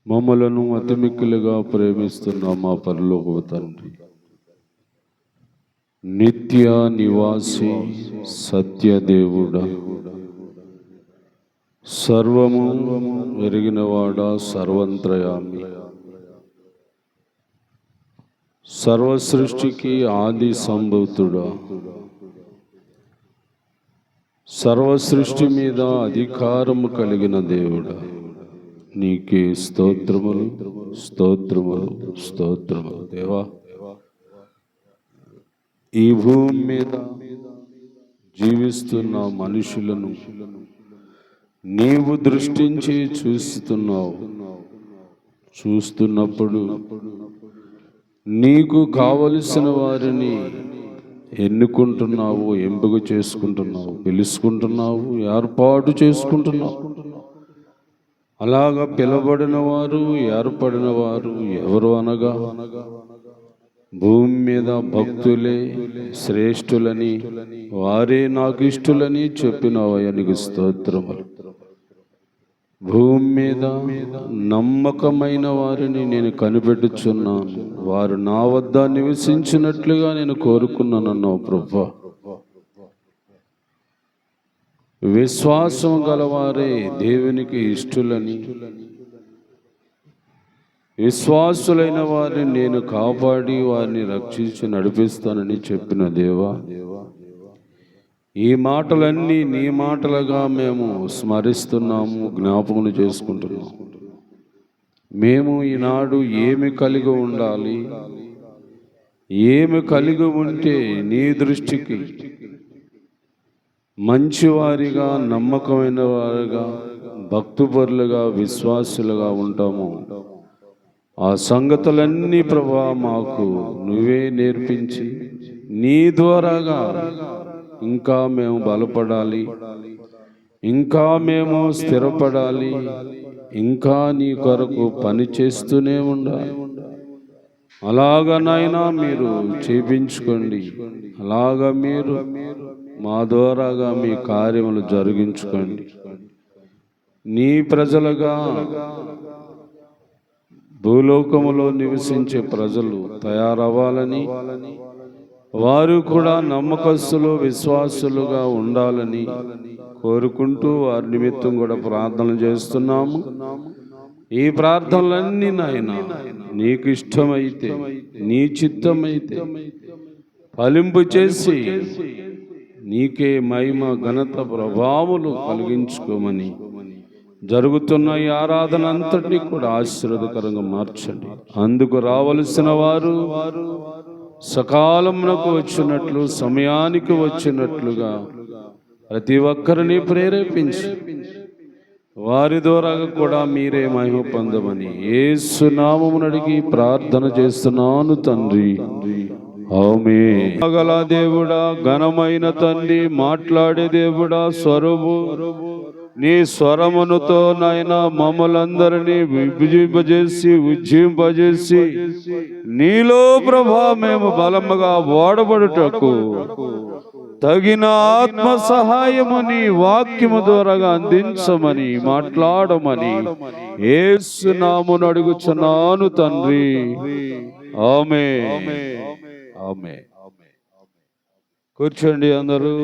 మమ్మలను అతిమిక్కిలుగా ప్రేమిస్తున్న మా పరలోకపు తండ్రి, నిత్య నివాసి సత్యదేవుడా, సర్వము ఎరిగినవాడా, సర్వంత్రయామి, సర్వ సృష్టికి ఆది సంభూతుడా, సర్వ సృష్టి మీద అధికారము కలిగిన దేవుడా, నీకే స్తోత్రములు స్తోత్రములు స్తోత్రములు. దేవా, ఈ భూమి మీద జీవిస్తున్న మనుషులను నీవు దృష్టించి చూస్తున్నప్పుడు నీకు కావలసిన వారిని ఎన్నుకుంటున్నావు, ఎంపిక చేసుకుంటున్నావు, పిలుచుకుంటున్నావు, ఏర్పాటు చేసుకుంటున్నావు. అలాగా పిలబడిన వారు, ఏర్పడిన వారు ఎవరు అనగా భూమి మీద భక్తులే శ్రేష్ఠులని, వారే నాకు ఇష్టలని చెప్పినవయ్యా, నీకు స్తోత్రములు. భూమి మీద నమ్మకమైన వారిని నేను కనిపెట్టుచున్నాను, వారు నా వద్ద నివసించినట్లుగా నేను కోరుకున్నానన్నా ప్రభువా. విశ్వాసం గలవారే దేవునికి ఇష్టలని, విశ్వాసులైన వారిని నేను కాపాడి వారిని రక్షించి నడిపిస్తానని చెప్పిన దేవా, ఈ మాటలన్నీ నీ మాటలుగా మేము స్మరిస్తున్నాము, జ్ఞాపకం చేసుకుంటున్నాము. మేము ఈనాడు ఏమి కలిగి ఉండాలి, ఏమి కలిగి ఉంటే నీ దృష్టికి మంచివారిగా, నమ్మకమైన వారిగా, భక్తుపరులుగా, విశ్వాసులుగా ఉంటాము. ఆ సంగతులన్నీ ప్రభా మాకు నువ్వే నేర్పించి నీ ద్వారాగా ఇంకా మేము బలపడాలి, ఇంకా మేము స్థిరపడాలి, ఇంకా నీ కొరకు పని చేస్తూనే ఉండాలి. అలాగా నాయనా మీరు చేపించుకోండి, అలాగా మీరు మా ద్వారాగా మీ కార్యములు జరిగించుకోండి. నీ ప్రజలుగా భూలోకములో నివసించే ప్రజలు తయారవ్వాలని, వారు కూడా నమ్మకస్తులు, విశ్వాసులుగా ఉండాలని కోరుకుంటూ వారి నిమిత్తం కూడా ప్రార్థన చేస్తున్నాము. ఈ ప్రార్థనలన్నీ నాయన నీకు ఇష్టమైతే, నీ చిత్తమైతే ఫలింపు చేసి నీకే మహిమ, ఘనత, ప్రభావములు కలిగించుకోమని జరుగుతున్న ఈ ఆరాధన అంతటినీ కూడా ఆశీర్వాదకరంగా మార్చండి. అందుకు రావలసిన వారు సకాలమునకు వచ్చినట్లు, సమయానికి వచ్చినట్లుగా ప్రతి ఒక్కరిని ప్రేరేపించి వారి ద్వారా కూడా మీరే మహిమ పొందమని యేసు నామమున అడిగి ప్రార్థన చేస్తున్నాను తండ్రి, ఆమేన్. గల దేవుడా, ఘనమైన తండ్రి, మాట్లాడే దేవుడా, స్వరము నీ స్వరమునుతో నాయన మమ్మలందరినీ విభజింపజేసి ఉజ్జింపజేసి నీలో ప్రభా మేము బలముగా ఓడబడుటకు తగిన ఆత్మ సహాయము నీ వాక్యము ద్వారా అందించమని, మాట్లాడమని యేసు నామమున అడుగుచున్నాను తండ్రి, ఆమేన్. ఆమేన్. కూర్చోండి అందరూ.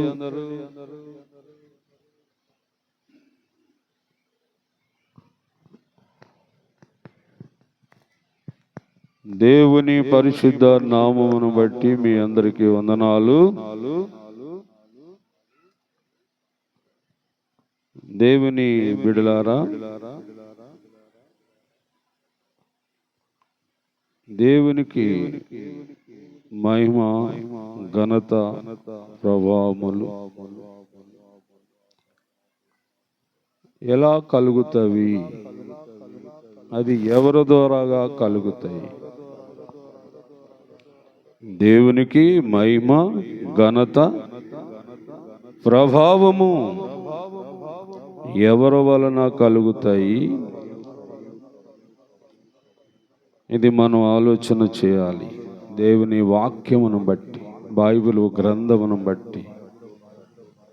దేవుని పరిశుద్ధ నామమును బట్టి మీ అందరికీ వందనాలు. దేవుని బిడ్డలారా, దేవునికి మహిమ, ఘనత, ప్రభావములు ఎలా కలుగుతాయి? అది ఎవరి ద్వారాగా కలుగుతాయి? దేవునికి మహిమ, ఘనత, ప్రభావము ఎవరి వలన కలుగుతాయి? ఇది మనం ఆలోచన చేయాలి. దేవుని వాక్యమును బట్టి, బైబిల్ గ్రంథమును బట్టి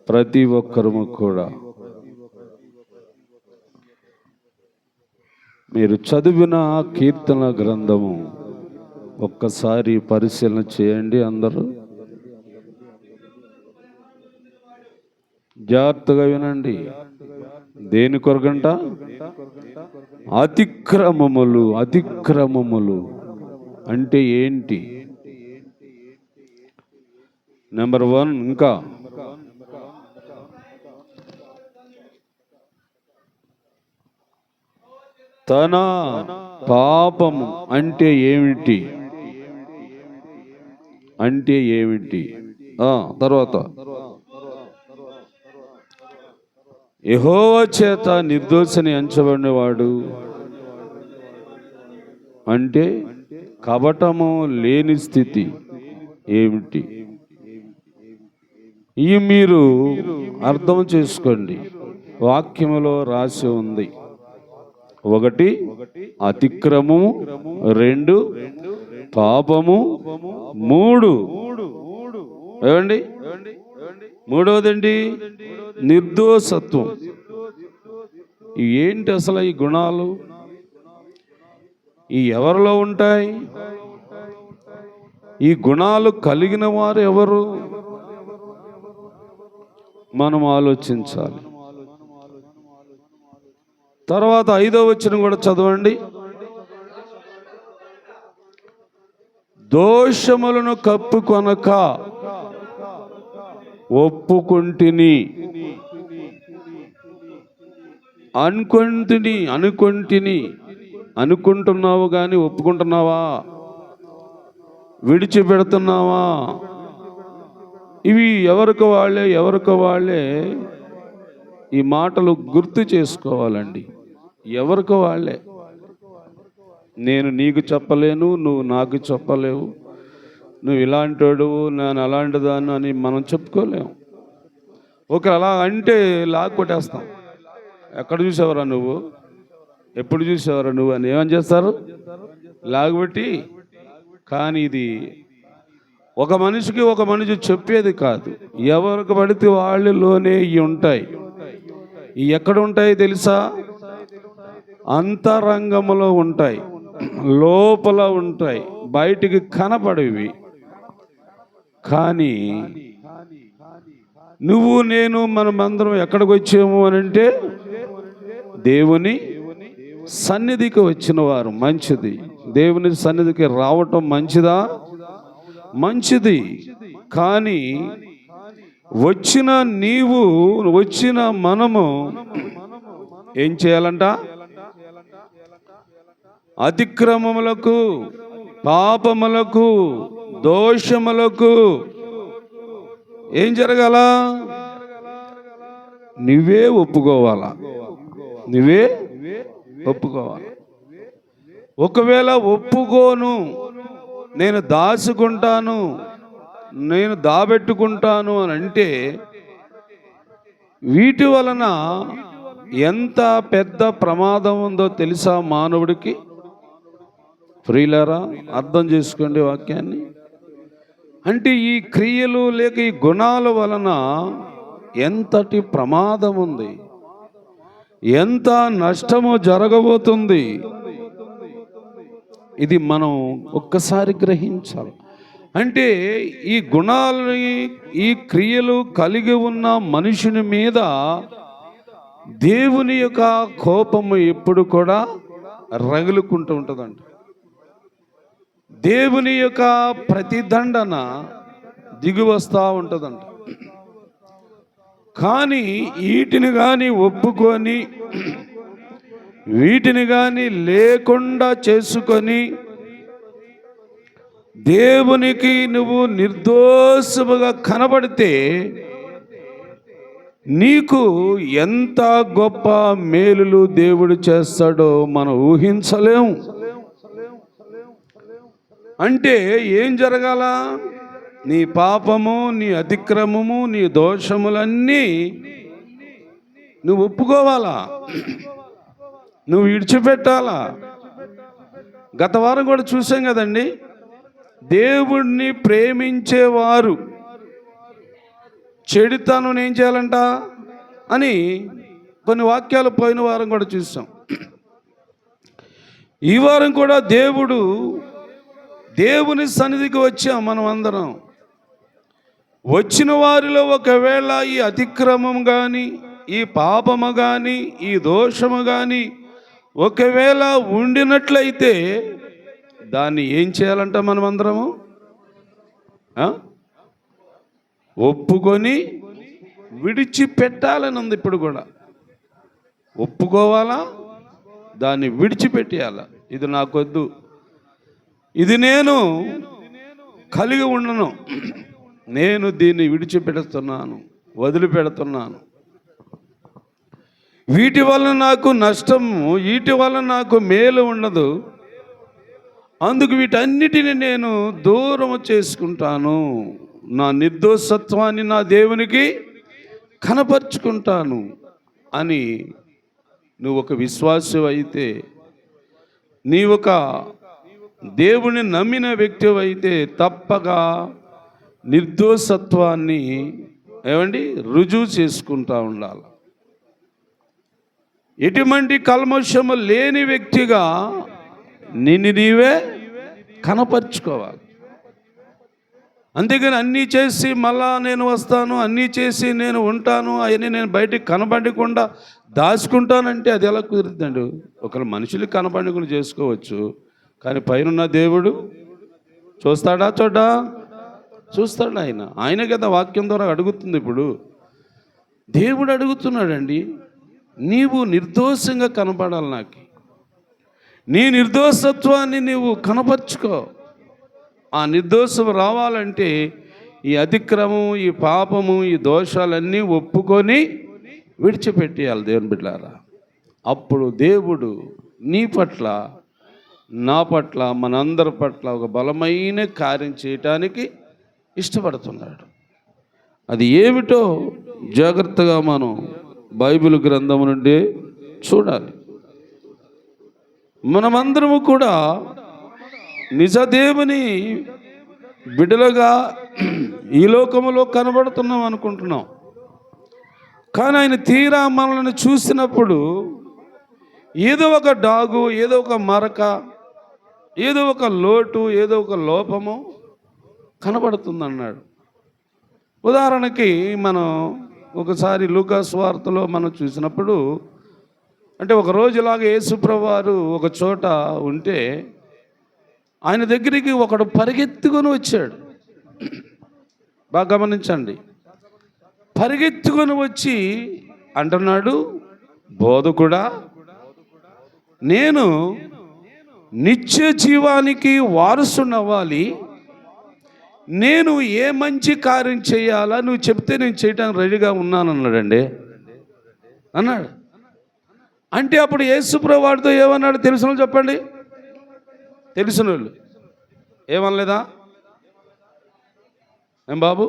ప్రతి ఒక్కరము కూడా మీరు చదివిన కీర్తన గ్రంథము ఒక్కసారి పరిశీలన చేయండి. అందరూ జాగ్రత్తగా వినండి. దేని కొరకంట? అతిక్రమములు. అతిక్రమములు అంటే ఏంటి? నెంబర్ 1. ఇంకా తన పాపము అంటే ఏమిటి? అంటే ఏమిటి? తర్వాత యెహోవా చేత నిర్దోషిని ఎంచబడినవాడు అంటే కపటము లేని స్థితి ఏమిటి? ఈ మీరు అర్థం చేసుకోండి. వాక్యములో రాసి ఉంది. 1 అతిక్రమము, 2 పాపము, 3 ఏమండి? 3వది నిర్దోషత్వం. ఏంటి అసలు ఈ గుణాలు? ఈ ఎవరిలో ఉంటాయి? ఈ గుణాలు కలిగిన వారు ఎవరు? మనం ఆలోచించాలి. తర్వాత 5వ వచనం కూడా చదవండి. దోషములను కప్పుకొనక ఒప్పుకొంటిని. అనుకుంటున్నావు కానీ ఒప్పుకుంటున్నావా? విడిచిపెడుతున్నావా? ఇవి ఎవరికి వాళ్ళే ఈ మాటలు గుర్తు చేసుకోవాలండి. ఎవరికి వాళ్ళే. నేను నీకు చెప్పలేను, నువ్వు నాకు చెప్పలేవు. నువ్వు ఇలాంటోడు, నేను అలాంటిదాన్ని అని మనం చెప్పుకోలేము. అలా అంటే లాక్కొట్టేస్తాం. ఎక్కడ చూసావరా నువ్వు, ఎప్పుడు చూసావరా నువ్వు అని ఏమని చేస్తారు? లాగబెట్టి. కానీ ఇది ఒక మనిషి చెప్పేది కాదు. ఎవరికి పడితే వాళ్ళలోనే ఇవి ఉంటాయి. ఇవి ఎక్కడ ఉంటాయి తెలుసా? అంతరంగంలో ఉంటాయి, లోపల ఉంటాయి, బయటికి కనపడేవి. కానీ నువ్వు నేను మనమందరం ఎక్కడికి వచ్చాము అని అంటే దేవుని సన్నిధికి వచ్చిన వారు. మంచిది. దేవుని సన్నిధికి రావటం మంచిదా? మంచిది. కానీ వచ్చిన మనము ఏం చేయాలంట? అతిక్రమములకు, పాపములకు, దోషములకు ఏం జరగాల? నువ్వే ఒప్పుకోవాలా. ఒకవేళ ఒప్పుకోను, నేను దాచుకుంటాను, నేను దాబెట్టుకుంటాను అని అంటే వీటి వలన ఎంత పెద్ద ప్రమాదం ఉందో తెలుసా మానవుడికి? ప్రియులారా, అర్థం చేసుకోండి వాక్యాన్ని. అంటే ఈ క్రియలు లేక ఈ గుణాల వలన ఎంతటి ప్రమాదం ఉంది, ఎంత నష్టము జరగబోతుంది, ఇది మనం ఒక్కసారి గ్రహించాలి. అంటే ఈ గుణాలని, ఈ క్రియలు కలిగి ఉన్న మనుషుని మీద దేవుని యొక్క కోపము ఎప్పుడు కూడా రగులుకుంటూ ఉంటుందంట. దేవుని యొక్క ప్రతిదండన దిగి వస్తూ ఉంటుందంట. కానీ వీటిని కానీ ఒప్పుకొని, వీటిని కానీ లేకుండా చేసుకొని దేవునికి నువ్వు నిర్దోషముగా కనబడితే నీకు ఎంత గొప్ప మేలులు దేవుడు చేస్తాడో మనం ఊహించలేము. అంటే ఏం జరగాల? నీ పాపము, నీ అతిక్రమము, నీ దోషములన్నీ నువ్వు ఒప్పుకోవాలా, నువ్వు విడిచిపెట్టాలా. గత వారం కూడా చూసాం కదండి, దేవుణ్ణి ప్రేమించేవారు చెడుతనం ఏం చేయాలంట అని కొన్ని వాక్యాలు పోయిన వారం కూడా చూసాం. ఈ వారం కూడా దేవుని సన్నిధికి వచ్చాం. మనం అందరం వచ్చిన వారిలో ఒకవేళ ఈ అతిక్రమం కానీ, ఈ పాపము కానీ, ఈ దోషము కానీ ఒకవేళ ఉండినట్లయితే దాన్ని ఏం చేయాలంట? మనం అందరము ఒప్పుకొని విడిచిపెట్టాలని ఉంది. ఇప్పుడు కూడా ఒప్పుకోవాలా, దాన్ని విడిచిపెట్టేయాల. ఇది నాకొద్దు, ఇది నేను కలిగి ఉండను, నేను దీన్ని విడిచిపెడుతున్నాను, వదిలిపెడుతున్నాను. వీటి వల్ల నాకు నష్టము, వీటి వల్ల నాకు మేలు ఉండదు. అందుకు వీటన్నిటిని నేను దూరం చేసుకుంటాను. నా నిర్దోషత్వాన్ని నా దేవునికి కనపరుచుకుంటాను అని నువ్వు ఒక విశ్వాసం అయితే, నీ ఒక దేవుని నమ్మిన వ్యక్తి అయితే తప్పక నిర్దోషత్వాన్ని రుజువు చేసుకుంటా ఉండాలి. ఎటువంటి కల్మషము లేని వ్యక్తిగా నిన్ను నీవే కనపరుచుకోవాలి. అంతేగాని అన్నీ చేసి మళ్ళా నేను వస్తాను, అన్నీ చేసి నేను ఉంటాను, అవన్నీ నేను బయటికి కనబడకుండా దాచుకుంటానంటే అది ఎలా కుదురుతుందండి? ఒకరు మనుషులకి కనబడకుండా చేసుకోవచ్చు, కానీ పైన దేవుడు చూస్తాడా? చూస్తాడు. ఆయన కదా వాక్యం ద్వారా అడుగుతుంది. ఇప్పుడు దేవుడు అడుగుతున్నాడండి, నీవు నిర్దోషంగా కనపడాలి, నాకు నీ నిర్దోషత్వాన్ని నీవు కనపరుచుకో. ఆ నిర్దోషం రావాలంటే ఈ అతిక్రమం, ఈ పాపము, ఈ దోషాలన్నీ ఒప్పుకొని విడిచిపెట్టేయాలి దేవుని బిడ్డలారా. అప్పుడు దేవుడు నీ పట్ల, నా పట్ల, మనందరి పట్ల ఒక బలమైన కార్యం చేయటానికి ఇష్టపడుతున్నాడు. అది ఏమిటో జాగ్రత్తగా మనం బైబిల్ గ్రంథం నుండి చూడాలి. మనమందరము కూడా నిజదేవుని బిడ్డలుగా ఈ లోకములో కనబడుతున్నాం అనుకుంటున్నాం. కానీ ఆయన తీరా మనల్ని చూసినప్పుడు ఏదో ఒక డాగు, ఏదో ఒక మరక, ఏదో ఒక లోటు, ఏదో ఒక లోపము కనబడుతుందన్నాడు. ఉదాహరణకి మనం ఒకసారి లూకా సువార్తలో మనం చూసినప్పుడు, అంటే ఒక రోజులాగా యేసుప్రభువారు ఒక చోట ఉంటే ఆయన దగ్గరికి ఒకడు పరిగెత్తుకొని వచ్చాడు. బాగా గమనించండి. పరిగెత్తుకొని వచ్చి అంటున్నాడు, బోధకుడా, నేను నిత్య జీవానికి వారసునవ్వాలి, నేను ఏ మంచి కార్యం చేయాలా నువ్వు చెప్తే నేను చేయడానికి రెడీగా ఉన్నాను అన్నాడండి. అన్నాడు. అంటే అప్పుడు యేసుప్రభువు వాడితో ఏమన్నాడు తెలిసిన వాళ్ళు చెప్పండి, తెలిసిన వాళ్ళు ఏమనలేదా? ఏం బాబు?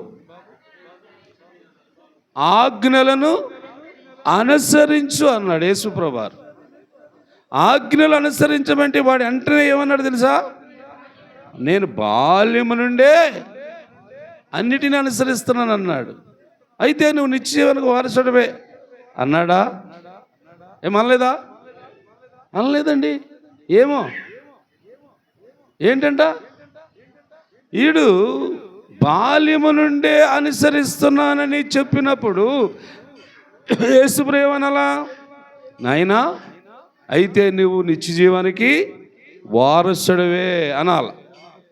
ఆజ్ఞలను అనుసరించు అన్నాడు యేసుప్రభువారు. ఆజ్ఞలు అనుసరించమంటే వాడు వెంటనే ఏమన్నాడు తెలుసా? నేను బాల్యము నుండే అన్నిటిని అనుసరిస్తున్నాను అన్నాడు. అయితే నువ్వు నిత్యజీవానికి వారసుడివే అన్నాడా? ఏమనలేదా? అనలేదండి. ఏమో ఏంటంట, ఈడు బాల్యము నుండే అనుసరిస్తున్నానని చెప్పినప్పుడు యేసుప్రభువు ఏమనాలా? నాయనా, అయితే నువ్వు నిత్యజీవానికి వారసుడివే అనాల.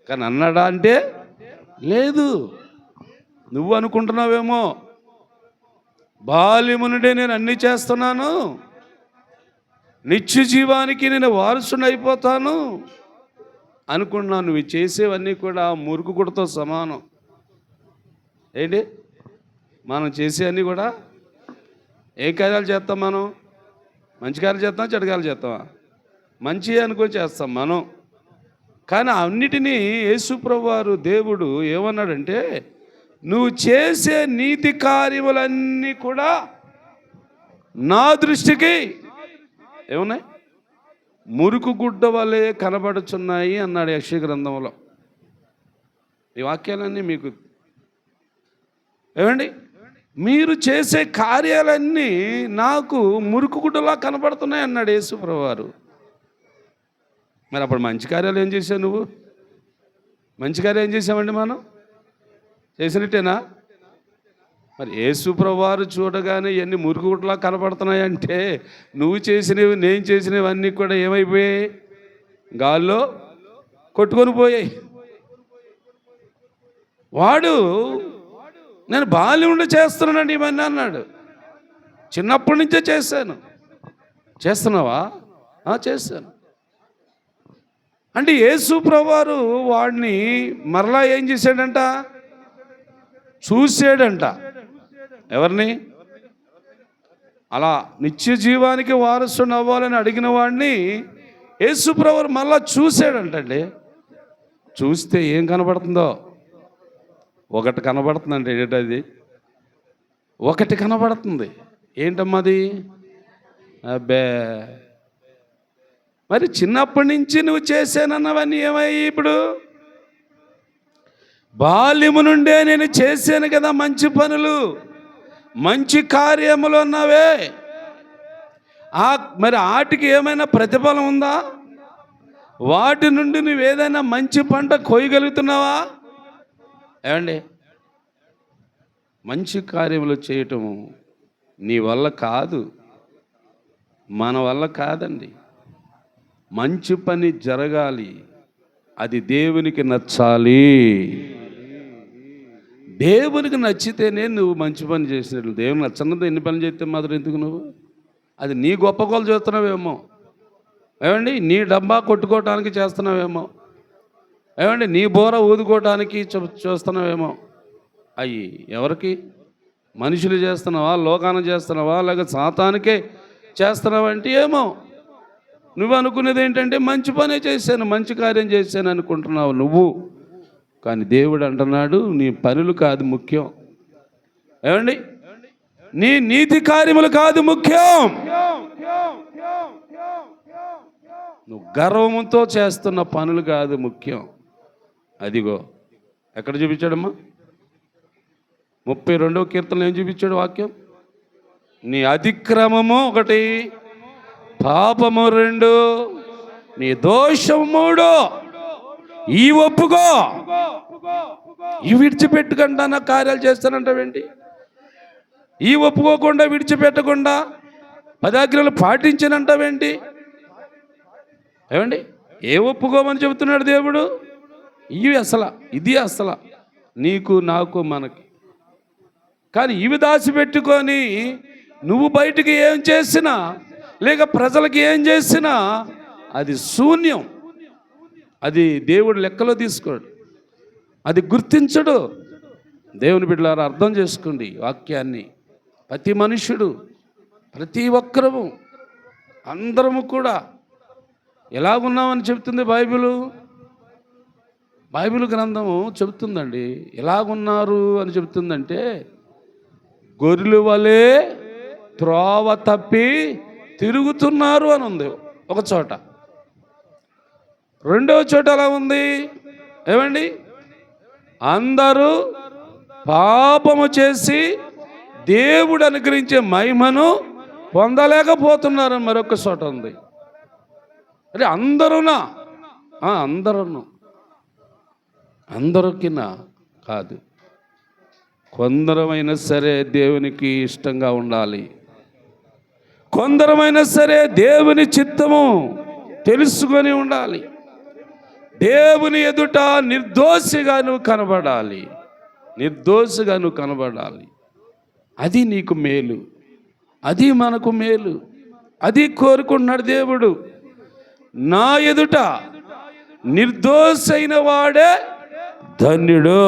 కానీ అన్నాడా అంటే లేదు. నువ్వు అనుకుంటున్నావేమో బాల్యము నుండే నేను అన్నీ చేస్తున్నాను, నిత్య జీవానికి నేను వారసుని అయిపోతాను అనుకున్నాను. నువ్వు చేసేవన్నీ కూడా మురుకు గుడతో సమానం. ఏంటి మనం చేసేవన్నీ కూడా ఏ కార్యాలు చేస్తాం? మనం మంచి కార్యాలు చేస్తాం, చెడు కార్యాలు చేస్తామా? మంచి అనుకొని చేస్తాం మనం. కానీ అన్నిటినీ యేసుప్రభువారు దేవుడు ఏమన్నాడంటే, నువ్వు చేసే నీతి కార్యములన్నీ కూడా నా దృష్టికి ఏమున్నాయి? మురుకు గుడ్డ వలె కనబడుచున్నాయి అన్నాడు యెషయా గ్రంథంలో. ఈ వాక్యాలన్నీ మీకు మీరు చేసే కార్యాలన్నీ నాకు మురుకు గుడ్డలా కనబడుతున్నాయి అన్నాడు యేసుప్రభువారు. మరి అప్పుడు మంచి కార్యాలు ఏం చేసావు నువ్వు? మంచి కార్యాలు ఏం చేసామండి మనం? చేసినట్టేనా? మరి యేసు ప్రభువారు చూడగానే ఇవన్నీ మురుగుట్లా కనపడుతున్నాయంటే నువ్వు చేసినవి నేను చేసినవి అన్నీ కూడా ఏమైపోయాయి? గాల్లో కొట్టుకొని పోయాయి. వాడు నేను బాల్యం నుండి చేస్తున్నానండి ఇవన్నీ అన్నాడు. చిన్నప్పటి నుంచే చేశాను. చేస్తున్నావా? చేశాను అంటే యేసు ప్రభువారు వాడిని మరలా ఏం చేశాడంట? చూశాడంట. ఎవరిని? అలా నిత్య జీవానికి వారసుడు అవ్వాలని అడిగిన వాడిని యేసు ప్రభువారు మళ్ళా చూశాడంటండి. చూస్తే ఏం కనబడుతుందో? ఒకటి కనబడుతుందండి. ఏంటది? ఒకటి కనబడుతుంది. ఏంటమ్మది? అబ్బే, మరి చిన్నప్పటి నుంచి నువ్వు చేశానన్నవన్నీ ఏమయ్యి? ఇప్పుడు బాల్యము నుండే నేను చేశాను కదా మంచి పనులు, మంచి కార్యములు అన్నావే, మరి వాటికి ఏమైనా ప్రతిఫలం ఉందా? వాటి నుండి నువ్వు ఏదైనా మంచి పంట కోయగలుగుతున్నావా? ఏమండి, మంచి కార్యములు చేయటము నీ వల్ల కాదు, మన వల్ల కాదండి. మంచి పని జరగాలి, అది దేవునికి నచ్చాలి. దేవునికి నచ్చితేనే నువ్వు మంచి పని చేసినట్లు. దేవునికి నచ్చనంత ఎన్ని పనులు చేస్తే మాత్రం ఎందుకు నువ్వు? అది నీ గొప్ప గోలు చేస్తున్నావేమో. ఏమండి, నీ డబ్బా కొట్టుకోవటానికి చేస్తున్నావేమో. ఏమండి, నీ బోర ఊదుకోవటానికి చూస్తున్నావేమో. అయ్యి ఎవరికి? మనుషులు చేస్తున్నావా, లోకాన్ని చేస్తున్నావా, లేక సాతానికే చేస్తున్నావంటే ఏమో. నువ్వు అనుకునేది ఏంటంటే మంచి పనే చేశాను, మంచి కార్యం చేశాను అనుకుంటున్నావు నువ్వు. కానీ దేవుడు అంటున్నాడు నీ పనులు కాదు ముఖ్యం. ఏమండి, నీ నీతి కార్యములు కాదు ముఖ్యం. నువ్వు గర్వంతో చేస్తున్న పనులు కాదు ముఖ్యం. అదిగో ఎక్కడ చూపించాడమ్మా? 32వ కీర్తనలో ఏం చూపించాడు వాక్యం? నీ అతిక్రమము 1, పాపము 2, నీ దోషము 3. ఈ ఒప్పుకో, ఈ విడిచిపెట్టకుండా నా కార్యాలు చేస్తానంటావేంటి? ఈ ఒప్పుకోకుండా విడిచిపెట్టకుండా 10 ఆజ్ఞలు పాటించనంటావేంటి? ఏమండి, ఏ ఒప్పుకోమని చెబుతున్నాడు దేవుడు? ఇది అసలు నీకు నాకు మనకి. కానీ ఇవి దాచిపెట్టుకొని నువ్వు బయటికి ఏం చేసినా లేక ప్రజలకి ఏం చేసినా అది శూన్యం. అది దేవుడు లెక్కలో తీసుకోడు, అది గుర్తించడు. దేవుని బిడ్డలారా అర్థం చేసుకోండి వాక్యాన్ని. ప్రతి మనుష్యుడు, ప్రతి ఒక్కరము, అందరము కూడా ఎలాగున్నామని చెప్తుంది బైబిల్ గ్రంథము చెబుతుందండి. ఎలాగున్నారు అని చెబుతుందంటే గొర్రెల వలె త్రోవ తప్పి తిరుగుతున్నారు అని ఉంది ఒక చోట. రెండవ చోట ఎలా ఉంది? ఏమండి, అందరూ పాపము చేసి దేవుడు అనుగ్రహించే మహిమను పొందలేకపోతున్నారని మరొక చోట ఉంది. అంటే అందరికినా కాదు, కొందరమైనా సరే దేవునికి ఇష్టంగా ఉండాలి. కొందరమైనా సరే దేవుని చిత్తము తెలుసుకొని ఉండాలి. దేవుని ఎదుట నిర్దోషిగా నువ్వు కనబడాలి. అది నీకు మేలు, అది మనకు మేలు, అది కోరుకున్నాడు దేవుడు. నా ఎదుట నిర్దోషైన వాడే ధన్యుడు.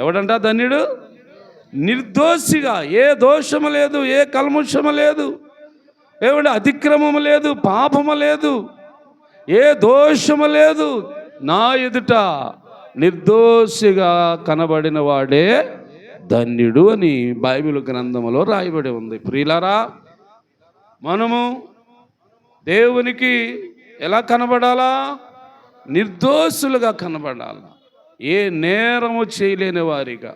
ఎవడంట ధన్యుడు? నిర్దోషిగా, ఏ దోషము లేదు, ఏ కల్ముషము లేదు, ఏమంటే అతిక్రమము లేదు, పాపము లేదు, ఏ దోషము లేదు, నా ఎదుట నిర్దోషిగా కనబడిన వాడే ధన్యుడు అని బైబిల్ గ్రంథంలో రాయబడి ఉంది. ప్రియులారా, మనము దేవునికి ఎలా కనబడాలా? నిర్దోషులుగా కనబడాలా. ఏ నేరము చేయలేని వారిగా,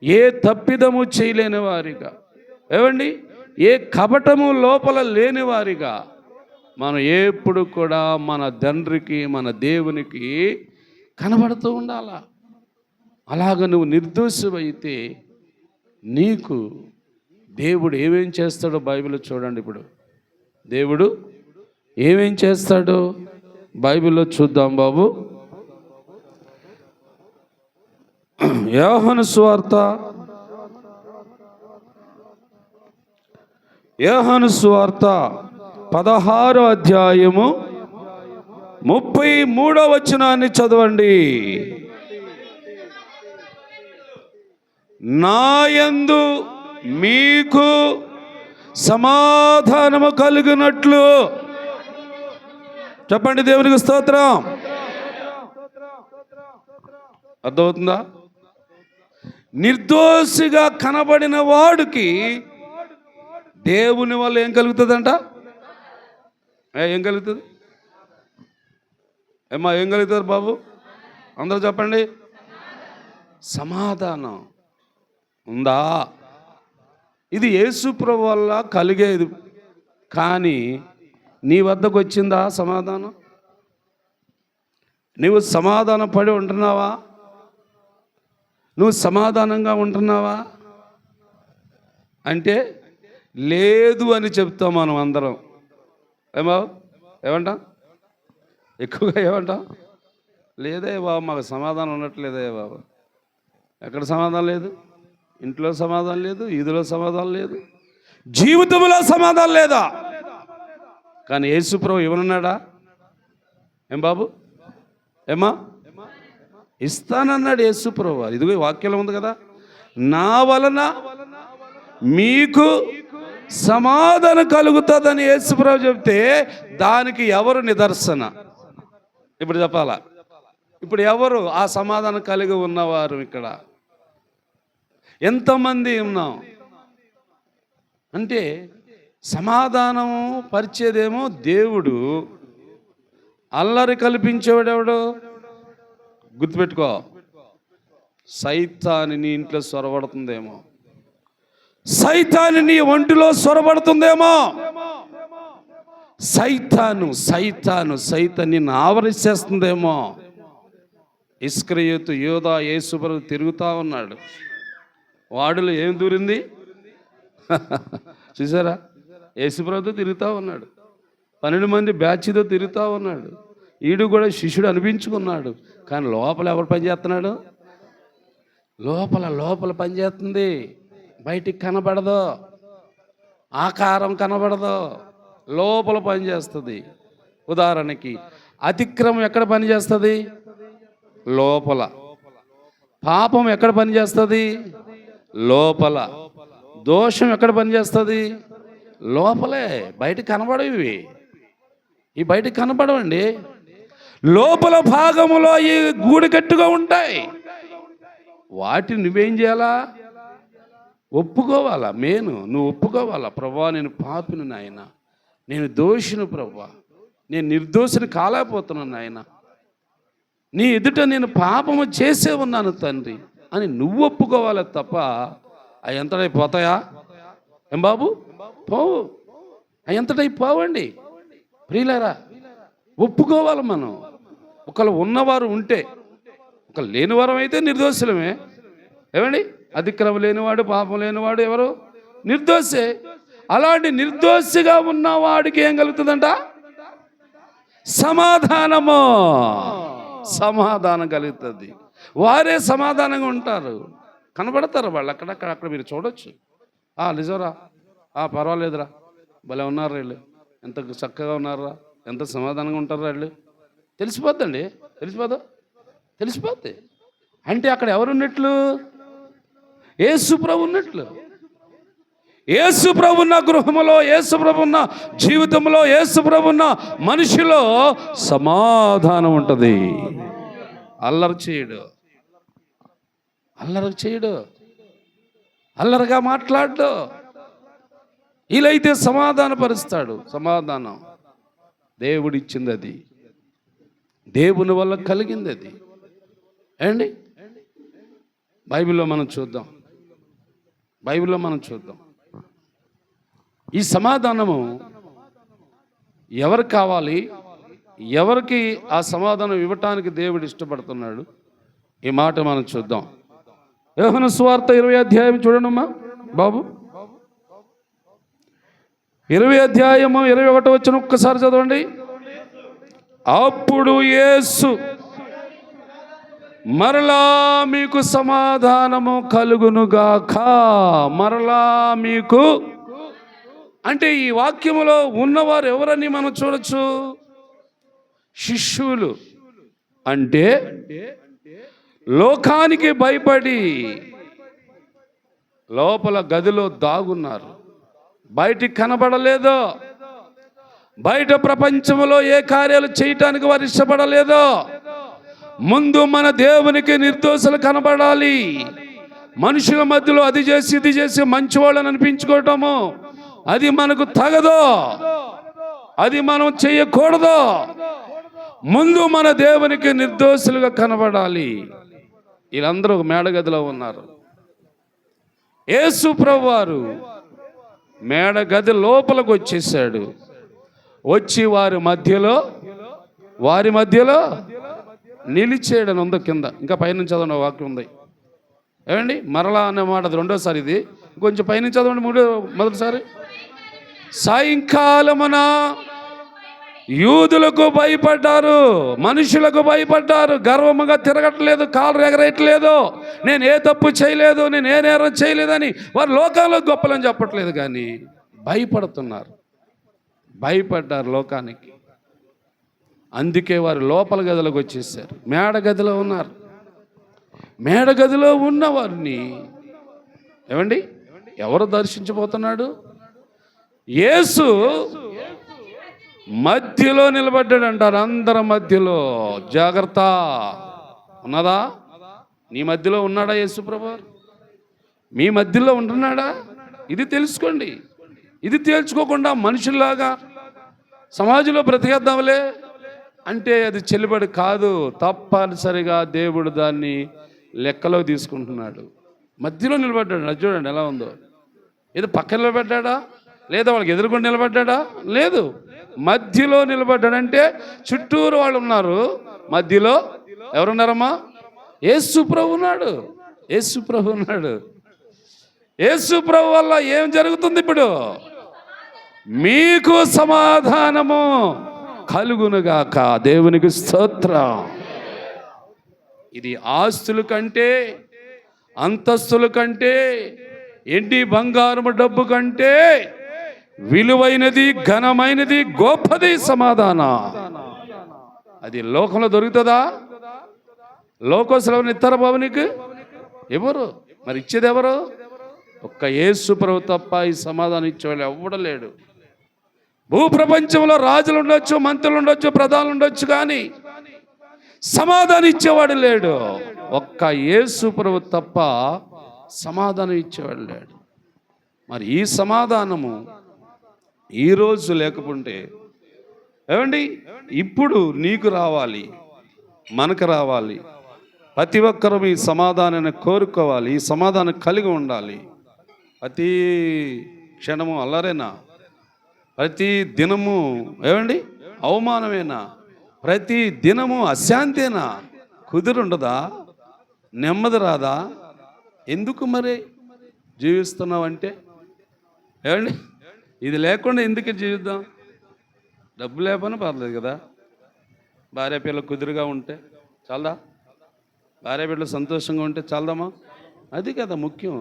ఏ తప్పిదము చేయలేని వారిగా, ఏమండి, ఏ కపటము లోపల లేని వారిగా మనం ఎప్పుడు కూడా మన తండ్రికి మన దేవునికి కనబడుతూ ఉండాలా. అలాగ నువ్వు నిర్దోషమైతే నీకు దేవుడు ఏమేం చేస్తాడో బైబిల్లో చూడండి. ఇప్పుడు దేవుడు ఏమేం చేస్తాడో బైబిల్లో చూద్దాం బాబు. యోహాను సువార్త 16వ అధ్యాయము 33వ వచనాన్ని చదవండి. నాయందు మీకు సమాధానము కలుగునట్లు. చెప్పండి, దేవునికి స్తోత్రం. అర్థమవుతుందా? నిర్దోషిగా కనబడిన వాడికి దేవుని వల్ల ఏం కలుగుతుందంట? ఏం కలుగుతుంది? ఏం కలుగుతుంది బాబు? అందరూ చెప్పండి. సమాధానం ఉందా? ఇది యేసు ప్రభువు వల్ల కలిగేది. కానీ నీ వద్దకు వచ్చిందా సమాధానం? నువ్వు సమాధానం పడి ఉంటున్నావా? నువ్వు సమాధానంగా ఉంటున్నావా? అంటే లేదు అని చెప్తాం మనం అందరం. ఏమంటాం? ఎక్కువగా ఏమంటాం? లేదే బాబు, మాకు సమాధానం ఉన్నట్లేదే బాబు. ఎక్కడ సమాధానం లేదు? ఇంట్లో సమాధానం లేదు, ఈదులో సమాధానం లేదు, జీవితంలో సమాధానం లేదా? కానీ యేసు ప్రభు ఇవ్వనున్నాడా? ఏం బాబు? ఇస్తానన్నాడు యేసు ప్రభు. ఇదిగో వాక్యంలో ఉంది కదా, నా వలన మీకు సమాధానం కలుగుతుందని యేసు ప్రభు చెప్తే దానికి ఎవరు నిదర్శన? ఇప్పుడు చెప్పాలా? ఇప్పుడు ఎవరు ఆ సమాధానం కలిగి ఉన్నవారు? ఇక్కడ ఎంతమంది ఉన్నాం అంటే సమాధానం పరిచేదేమో దేవుడు, అల్లరి కల్పించేవాడెవడు? గుర్తుపెట్టుకో, సైతాను నీ ఇంట్లో సొరబడుతుందేమో, సైతాను నీ ఒంటిలో సొరబడుతుందేమో. సైతాన్ని ఆవరిస్తేస్తుందేమో. ఇస్కరియోతు యోధా యేసు ప్రభువు తిరుగుతూ ఉన్నాడు. వాడిలో ఏం దూరింది? చూసారా? యేసు ప్రభువు తిరుగుతూ ఉన్నాడు. 12 మంది బ్యాచ్తో తిరుగుతూ ఉన్నాడు. ఈడు కూడా శిష్యుడు అనిపించుకున్నాడు. కానీ లోపల ఎవరు పనిచేస్తున్నాడు? లోపల పనిచేస్తుంది. బయటికి కనబడదు, ఆకారం కనబడదు, లోపల పనిచేస్తుంది. ఉదాహరణకి అతిక్రమం ఎక్కడ పనిచేస్తుంది? లోపల. పాపం ఎక్కడ పనిచేస్తుంది? లోపల. దోషం ఎక్కడ పనిచేస్తుంది? లోపలే. బయటకు కనబడవి. ఈ బయటకు కనబడవండి. లోపల భాగములో ఈ గూడుకట్టుగా ఉంటాయి. వాటిని నువ్వేం చేయాలా? ఒప్పుకోవాలా? నువ్వు ఒప్పుకోవాలా? ప్రభువా, నేను పాపిని నాయన, నేను దోషిని ప్రభువా, నేను నిర్దోషిని కాలేకపోతున్నాను నాయన, నీ ఎదుట నేను పాపము చేసే ఉన్నాను తండ్రి అని నువ్వు ఒప్పుకోవాలి తప్ప అవి ఎంతటై పోతాయా? ఏం బాబు? పోవు. అవి ఎంతటై పోవండి ప్రియులారా. ఒప్పుకోవాలి మనం. ఒకళ్ళు ఉన్నవారు ఉంటే, ఒకళ్ళు లేనివారం అయితే నిర్దోషులమే. ఏమండి? అతిక్రమం లేనివాడు, పాపం లేనివాడు ఎవరు? నిర్దోషే. అలాంటి నిర్దోషిగా ఉన్నవాడికి ఏం కలుగుతుందంట? సమాధానం కలుగుతుంది. వారే సమాధానంగా ఉంటారు. కనబడతారు వాళ్ళు అక్కడ మీరు చూడొచ్చు. నిజంరా, పర్వాలేదురా, భలే ఉన్నారు వీళ్ళు, ఎంత చక్కగా ఉన్నారా, ఎంత సమాధానంగా ఉంటారు వాళ్ళు. తెలిసిపోద్దండి. తెలిసిపోద్ది. అంటే అక్కడ ఎవరున్నట్లు? యేసు ప్రభు ఉన్నట్లు. యేసు ప్రభు ఉన్న గృహములో, యేసు ప్రభు ఉన్న జీవితంలో, యేసు ప్రభు ఉన్న మనిషిలో సమాధానం ఉంటుంది. అల్లరి చేయడు, అల్లరిగా మాట్లాడు. వీలైతే సమాధానపరుస్తాడు. సమాధానం దేవుడిచ్చింది, అది దేవుని వల్ల కలిగింది. అది ఏండి? బైబిల్లో మనం చూద్దాం. ఈ సమాధానము ఎవరికి కావాలి? ఎవరికి ఆ సమాధానం ఇవ్వటానికి దేవుడు ఇష్టపడుతున్నాడు? ఈ మాట మనం చూద్దాం. యోహాను సువార్త 20 అధ్యాయం చూడండమ్మా బాబు. 20 అధ్యాయము 21 వచనం ఒక్కసారి చదవండి. అప్పుడు యేసు మరలా మీకు సమాధానము కలుగునుగాక. మరలా మీకు అంటే ఈ వాక్యములో ఉన్నవారు ఎవరని మనం చూడొచ్చు? శిష్యులు. అంటే లోకానికి భయపడి లోపల గదిలో దాగున్నారు. బయటికి కనబడలేదో, బయట ప్రపంచంలో ఏ కార్యాలు చేయటానికి వారు ఇష్టపడలేదో. ముందు మన దేవునికి నిర్దోషులు కనబడాలి. మనుషుల మధ్యలో అది చేసి ఇది చేసి మంచివాళ్ళని అనిపించుకోవటము అది మనకు తగదో, అది మనం చేయకూడదు. ముందు మన దేవునికి నిర్దోషులుగా కనబడాలి. వీళ్ళందరూ ఒక మేడగదిలో ఉన్నారు. యేసు ప్రభువారు మేడగది లోపలికి వచ్చేసాడు. వచ్చి వారి మధ్యలో నిలిచేయడని ఉంది కింద. ఇంకా పైనుంచి చదవండి, వాక్యం ఉంది. ఏమండి? మరలా అనే మాట అది రెండోసారి. ఇది కొంచెం పైనుంచి చదవండి. మొదటిసారి. సాయంకాలమున యూదులకు భయపడ్డారు, మనుషులకు భయపడ్డారు. గర్వముగా తిరగట్లేదు, కాళ్ళు ఎగరేయట్లేదు, నేను ఏ తప్పు చేయలేదు, నేను ఏ నేరం చేయలేదని వారు లోకాల్లో గొప్పలని చెప్పట్లేదు, కానీ భయపడుతున్నారు. భయపడ్డారు లోకానికి. అందుకే వారు లోపల గదిలోకి వచ్చేసారు. మేడగదిలో ఉన్నారు. మేడగదిలో ఉన్న వారిని ఏమండి ఎవరు దర్శించబోతున్నాడు? యేసు మధ్యలో నిలబడ్డాడు అంటారు. అందరి మధ్యలో. జాగ్రత్త. ఉన్నదా? నీ మధ్యలో ఉన్నాడా యేసు ప్రభువు? మీ మధ్యలో ఉంటున్నాడా? ఇది తెలుసుకోండి. ఇది తేల్చుకోకుండా మనుషుల్లాగా సమాజంలో బ్రతికేద్దాంలే అంటే అది చెల్లుబడి కాదు. తప్పనిసరిగా దేవుడు దాన్ని లెక్కలో తీసుకుంటున్నాడు. మధ్యలో నిలబడ్డాడు. అది చూడండి ఎలా ఉందో. ఏదో పక్కన నిలబడ్డా, లేదా వాళ్ళకి ఎదురుకుండా నిలబడ్డా? లేదు, మధ్యలో నిలబడ్డాడంటే చుట్టూరు వాళ్ళు ఉన్నారు. మధ్యలో ఎవరున్నారమ్మా? యేసు ప్రభు ఉన్నాడు. యేసు ప్రభు ఉన్నాడు. యేసు ప్రభు వల్ల ఏం జరుగుతుంది? ఇప్పుడు మీకు సమాధానము కలుగునుగాక. దేవునికి స్తోత్రం. ఇది ఆస్తుల కంటే, అంతస్తుల కంటే, ఎండి బంగారము డబ్బు కంటే విలువైనది, ఘనమైనది, గొప్పది సమాధానం. అది లోకంలో దొరుకుతుందా? లోకోసలు ఇస్తారా బాబు నీకు? ఎవరు మరి ఇచ్చేది? ఎవరు? ఒక్క యేసు ప్రభు తప్ప ఈ సమాధానం ఇచ్చేవాళ్ళు ఎవ్వడం లేడు. భూప్రపంచంలో రాజులు ఉండొచ్చు, మంత్రులు ఉండొచ్చు, ప్రధానులు ఉండొచ్చు, కానీ సమాధానం ఇచ్చేవాడు లేడు. ఒక్క యేసు ప్రభు తప్ప సమాధానం ఇచ్చేవాడు లేడు. మరి ఈ సమాధానము ఈరోజు లేకపోతే ఏమండి ఇప్పుడు నీకు రావాలి, మనకు రావాలి. ప్రతి ఒక్కరూ ఈ సమాధానాన్ని కోరుకోవాలి. ఈ సమాధానం కలిగి ఉండాలి. ప్రతి క్షణము అల్లరేనా? ప్రతి దినము ఏమండి అవమానమేనా? ప్రతి దినము అశాంతేనా? కుదురుండదా? నెమ్మది రాదా? ఎందుకు మరి జీవిస్తున్నావంటే? ఏమండి ఇది లేకుండా ఎందుకు జీవిద్దాం? డబ్బు లేకపోయినా పర్లేదు కదా. భార్య పిల్లలు కుదురుగా ఉంటే చాలదా? భార్య బిడ్డలు సంతోషంగా ఉంటే చాలదమ్మా? అది కదా ముఖ్యం.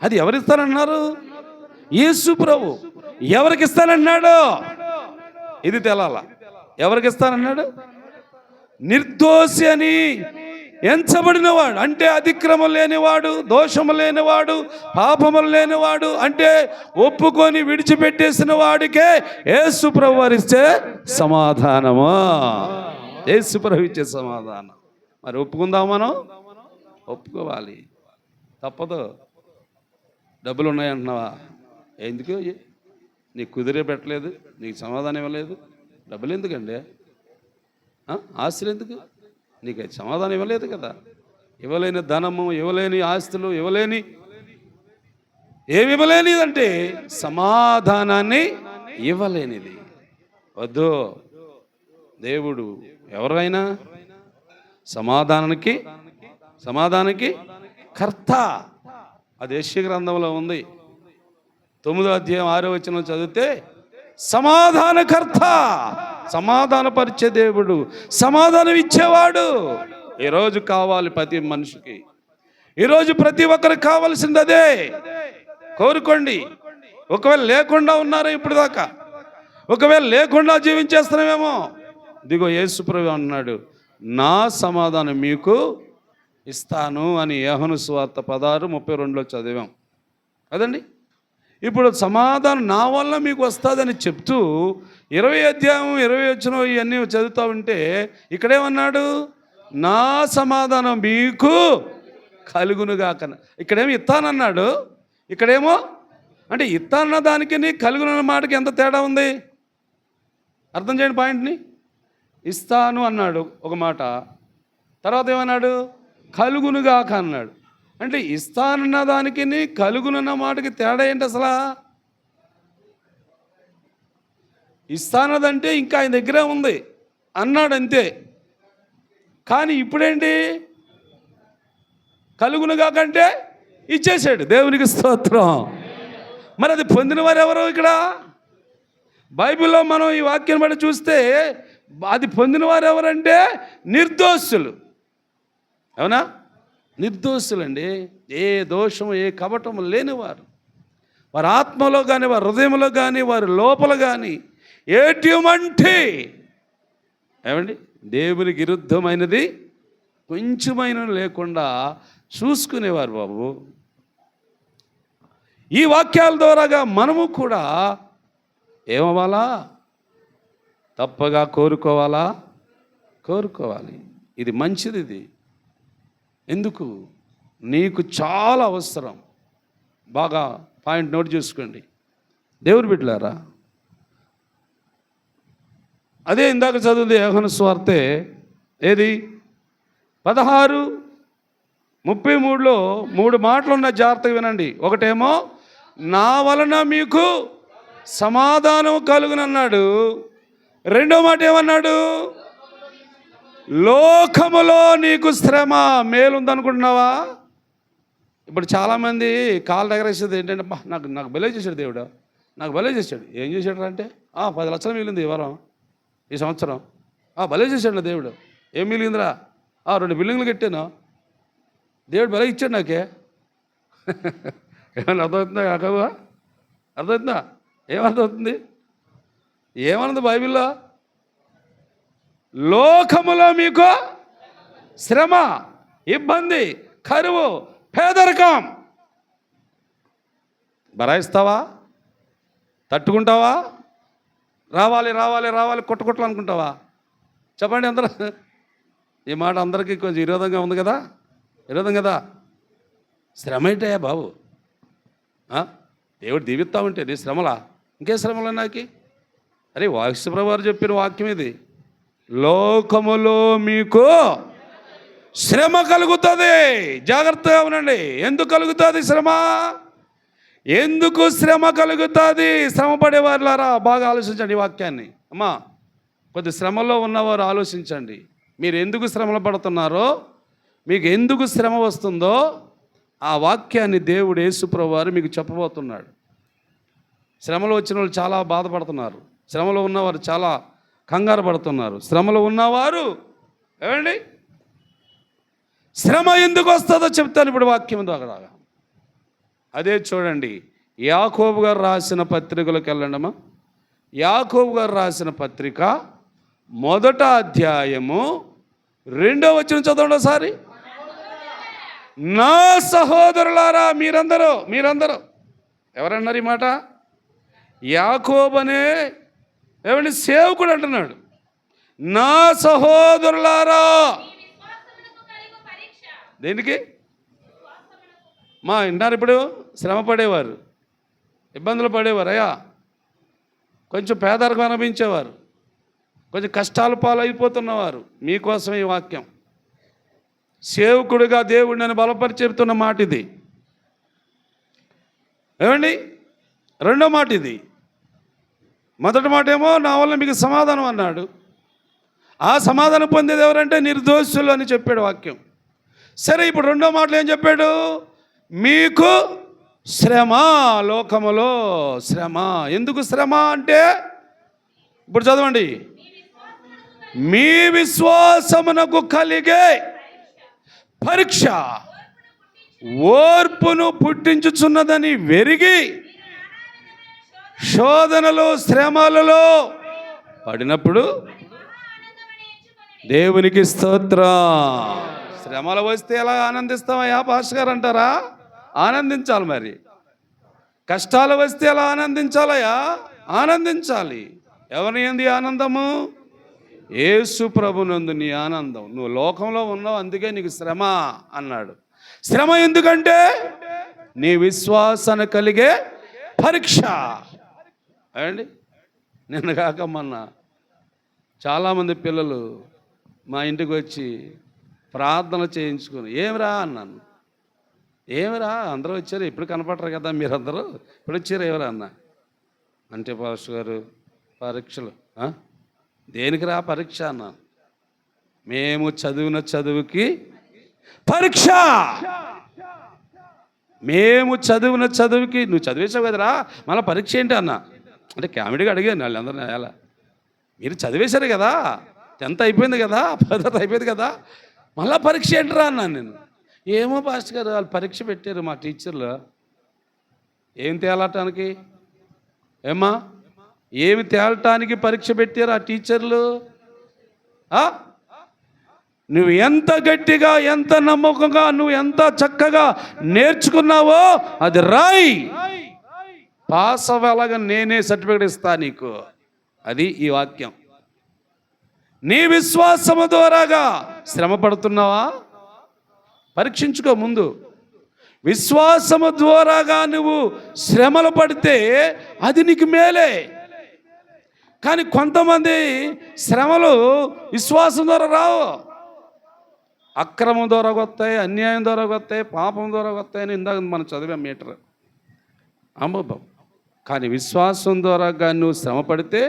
అది ఎవరిస్తానన్నారు? యేసు ప్రభు. ఎవరికి ఇస్తానన్నాడు? ఇది తెలాల. ఎవరికి ఇస్తానన్నాడు? నిర్దోషి అని ఎంచబడినవాడు, అంటే అతిక్రమం లేనివాడు, దోషము లేనివాడు, పాపములు లేనివాడు, అంటే ఒప్పుకొని విడిచిపెట్టేసిన వాడికే యేసు ప్రభు వారిస్తే సమాధానము. యేసు ప్రభు ఇచ్చే సమాధానం. మరి ఒప్పుకుందాం మనం? ఒప్పుకోవాలి, తప్పదు. డబ్బులు ఉన్నాయంటున్నావా? ఎందుకు? నీకు కుదిరే పెట్టలేదు, నీకు సమాధానం ఇవ్వలేదు. డబ్బులు ఎందుకండి? ఆస్తులు ఎందుకు? నీకు సమాధానం ఇవ్వలేదు కదా. ఇవ్వలేని ధనము, ఇవ్వలేని ఆస్తులు, ఏమి ఇవ్వలేనిదంటే సమాధానాన్ని ఇవ్వలేనిది. వద్దు. దేవుడు ఎవరైనా సమాధానానికి కర్త. అది యెషయా గ్రంథంలో ఉంది. 9వ అధ్యాయం 6వ వచనం చదివితే సమాధానకర్త, సమాధానపరిచే దేవుడు, సమాధానం ఇచ్చేవాడు ఈరోజు కావాలి ప్రతి మనిషికి. ఈరోజు ప్రతి ఒక్కరికి కావాల్సింది అదే. కోరుకోండి. ఒకవేళ లేకుండా ఉన్నారో ఇప్పుడు దాకా, ఒకవేళ లేకుండా జీవించేస్తున్నామేమో, ఇదిగో యేసుప్రభు అన్నాడు, నా సమాధానం మీకు ఇస్తాను అని యోహాను సువార్త 16:32లో చదివాం కదండి. ఇప్పుడు సమాధానం నా వల్ల మీకు వస్తుందని చెప్తూ 20వ అధ్యాయం 20వ వచనం ఇవన్నీ చదువుతూ ఉంటే ఇక్కడేమన్నాడు, నా సమాధానం మీకు కలుగునుగాక. ఇక్కడేమో ఇస్తానన్నాడు, ఇక్కడేమో అంటే ఇస్తానన్న దానికి కలుగునన్న మాటకి ఎంత తేడా ఉంది అర్థం చేయండి పాయింట్ని. ఇస్తాను అన్నాడు ఒక మాట, తర్వాత ఏమన్నాడు, కలుగునుగాక అన్నాడు. అంటే ఇస్తానన్న దానికి కలుగునన్న మాటకి తేడా ఏంటి అసలు? ఇస్తానదంటే ఇంకా ఆయన దగ్గరే ఉంది అన్నాడు అంతే. కానీ ఇప్పుడేంటి, కలుగునుగాకంటే ఇచ్చేసాడు. దేవునికి స్తోత్రం. మరి అది పొందిన వారు ఎవరు? ఇక్కడ బైబిల్లో మనం ఈ వాక్యం బట్టి చూస్తే అది పొందిన వారు ఎవరంటే నిర్దోషులు. అవునా? నిర్దోషులండి. ఏ దోషము ఏ కపటము లేనివారు. వారి ఆత్మలో కానీ వారి హృదయంలో కానీ వారి లోపల కానీ ఎటువంటి ఏమండి దేవునికి విరుద్ధమైనది కొంచెమైన లేకుండా చూసుకునేవారు బాబు. ఈ వాక్యాల ద్వారాగా మనము కూడా ఏమవ్వాలా? తప్పగా కోరుకోవాలి. ఇది మంచిది. ఇది ఎందుకు? నీకు చాలా అవసరం. బాగా పాయింట్ నోట్ చేసుకోండి దేవుని బిడ్డలారా. అదే ఇందాక చదివింది యోహాను సువార్తే ఏది 16:33లో 3 మాటలు ఉన్న జాగ్రత్తగా వినండి. ఒకటేమో నా వలన మీకు సమాధానం కలుగునన్నాడు. రెండో మాట ఏమన్నాడు? లోకములో నీకు శ్రమ. మేలుందనుకుంటున్నావా? ఇప్పుడు చాలామంది కాళ్ళ దగ్గర వేసేది ఏంటంటే, నాకు బలే చేశాడు దేవుడు, నాకు బలే చేశాడు. ఏం చేశాడు అంటే 10 లక్షలు మిగిలింది ఈ వారం, ఈ సంవత్సరం. బలే చేశాడు నా దేవుడు. ఏం మిగిలిందిరా? 2 బిల్డింగ్లు కట్టాను, దేవుడు బలే ఇచ్చాడు నాకే. ఏమన్నా అర్థమవుతుందా? కాకవా అర్థమవుతుందా? ఏమర్థమవుతుంది? ఏమన్నది బైబిల్లో? లోకములో మీకు శ్రమ, ఇబ్బంది, కరువు, పేదరికం. భరాయిస్తావా? తట్టుకుంటావా? రావాలి కొట్టుకొట్లు అనుకుంటావా? చెప్పండి అందరూ. ఈ మాట అందరికీ కొంచెం విరోధంగా ఉంది కదా, విరోధం కదా. శ్రమ ఏంటయ్యా బాబు? దేవుడు దీవిస్తామంటే నీ శ్రమలా? ఇంకే శ్రమలా నాకు? అరే వాక్యప్రభు వారు చెప్పిన వాక్యం ఇది. లోకములో మీకు శ్రమ కలుగుతుంది. జాగ్రత్తగా ఉండండి. ఎందుకు కలుగుతుంది శ్రమ? ఎందుకు శ్రమ కలుగుతుంది? శ్రమ పడేవారులారా బాగా ఆలోచించండి ఈ వాక్యాన్ని. అమ్మా, కొద్ది శ్రమలో ఉన్నవారు ఆలోచించండి. మీరు ఎందుకు శ్రమలు పడుతున్నారో, మీకు ఎందుకు శ్రమ వస్తుందో ఆ వాక్యాన్ని దేవుడు యేసుప్రభు వారు మీకు చెప్పబోతున్నాడు. శ్రమలో వచ్చిన వాళ్ళు చాలా బాధపడుతున్నారు. శ్రమలో ఉన్నవారు చాలా కంగారు పడుతున్నారు. శ్రమలో ఉన్నవారు ఏమండి, శ్రమ ఎందుకు వస్తుందో చెప్తాను ఇప్పుడు వాక్యం ద్వారా. అదే చూడండి, యాకోబు గారు రాసిన పత్రికలోకి వెళ్ళండమ్మా. యాకోబు గారు రాసిన పత్రిక 1వ అధ్యాయము 2వ వచనం చదవండి ఒకసారి. నా సహోదరులారా, మీరందరూ ఎవరన్నారు ఈ మాట? యాకోబు అనే ఏమండి సేవకుడు అంటున్నాడు, నా సహోదరులారా. దేనికి? వింటారు ఇప్పుడు. శ్రమ పడేవారు, ఇబ్బందులు పడేవారు, అయ్యా కొంచెం పేదరికం అనుభవించేవారు, కొంచెం కష్టాల పాలైపోతున్నవారు, మీకోసం ఈ వాక్యం. సేవకుడిగా దేవుడు నన్ను బలపరిచి చెబుతున్న మాట ఇది. ఏమండి? రెండో మాట ఇది. మొదటి మాట ఏమో నా వల్ల మీకు సమాధానం అన్నాడు. ఆ సమాధానం పొందేది ఎవరంటే నిర్దోషులు అని చెప్పాడు వాక్యం. సరే, ఇప్పుడు రెండో మాటలు ఏం చెప్పాడు? మీకు శ్రమ, లోకములో శ్రమ. ఎందుకు శ్రమ అంటే, ఇప్పుడు చదవండి, మీ విశ్వాసమునకు కలిగే పరీక్ష ఓర్పును పుట్టించుచున్నదని వెరిగి శోధనలు శ్రమలలో పడినప్పుడు దేవునికి స్తోత్రం. శ్రమలు వస్తే ఎలా ఆనందిస్తామయ్యా పాస్టర్ గారు అంటారా? ఆనందించాలి. మరి కష్టాలు వస్తే ఎలా ఆనందించాలయ్యా? ఆనందించాలి. ఎవరి యందు ఆనందము? యేసు ప్రభునందు నీ ఆనందం. నువ్వు లోకంలో ఉన్నావు, అందుకే నీకు శ్రమ అన్నాడు. శ్రమ ఎందుకంటే నీ విశ్వాసాన్ని కలిగే పరీక్ష. అండి, నిన్న కాక మొన్న చాలామంది పిల్లలు మా ఇంటికి వచ్చి ప్రార్థన చేయించుకుని, ఏమిరా అన్నాను. ఏమిరా అందరూ వచ్చారు, ఇప్పుడు కనపడరు కదా మీరందరూ, ఇప్పుడు వచ్చారు ఎవరా అన్న అంటే, పాస్టర్ గారు పరీక్షలు. దేనికి రా పరీక్ష అన్నాను. మేము చదివిన చదువుకి పరీక్ష. మేము చదివిన చదువుకి, నువ్వు చదివేసావు కదరా మళ్ళీ పరీక్ష ఏంటి అన్న అంటే, కామెడీగా అడిగాను వాళ్ళందరూ. ఎలా మీరు చదివేశారు కదా, 10th అయిపోయింది కదా, 10th అయిపోయింది కదా, మళ్ళీ పరీక్ష ఏంటిరా అన్నాను నేను. ఏమో పాస్టర్ గారు వాళ్ళు పరీక్ష పెట్టారు మా టీచర్లు. ఏం తేలటానికి? ఏమ్మా, ఏమి తేలటానికి పరీక్ష పెట్టారు ఆ టీచర్లు? నువ్వు ఎంత గట్టిగా, ఎంత నమ్మకంగా, నువ్వు ఎంత చక్కగా నేర్చుకున్నావో అది రాయి, పాస్ అవ్వాలగా నేనే సర్టిఫికేట్ ఇస్తా నీకు. అది ఈ వాక్యం. నీ విశ్వాసము ద్వారాగా శ్రమ పడుతున్నావా? పరీక్షించుకో ముందు. విశ్వాసము ద్వారాగా నువ్వు శ్రమలు పడితే అది నీకు మేలే. కానీ కొంతమంది శ్రమలు విశ్వాసం ద్వారా రావు, అక్రమం ద్వారా వస్తాయి, అన్యాయం ద్వారా వస్తాయి, పాపం ద్వారా వస్తాయి అని ఇందాక మనం చదివాం మీటర్ అనుభవం. కానీ విశ్వాసం ద్వారా కానీ నువ్వు శ్రమ పడితే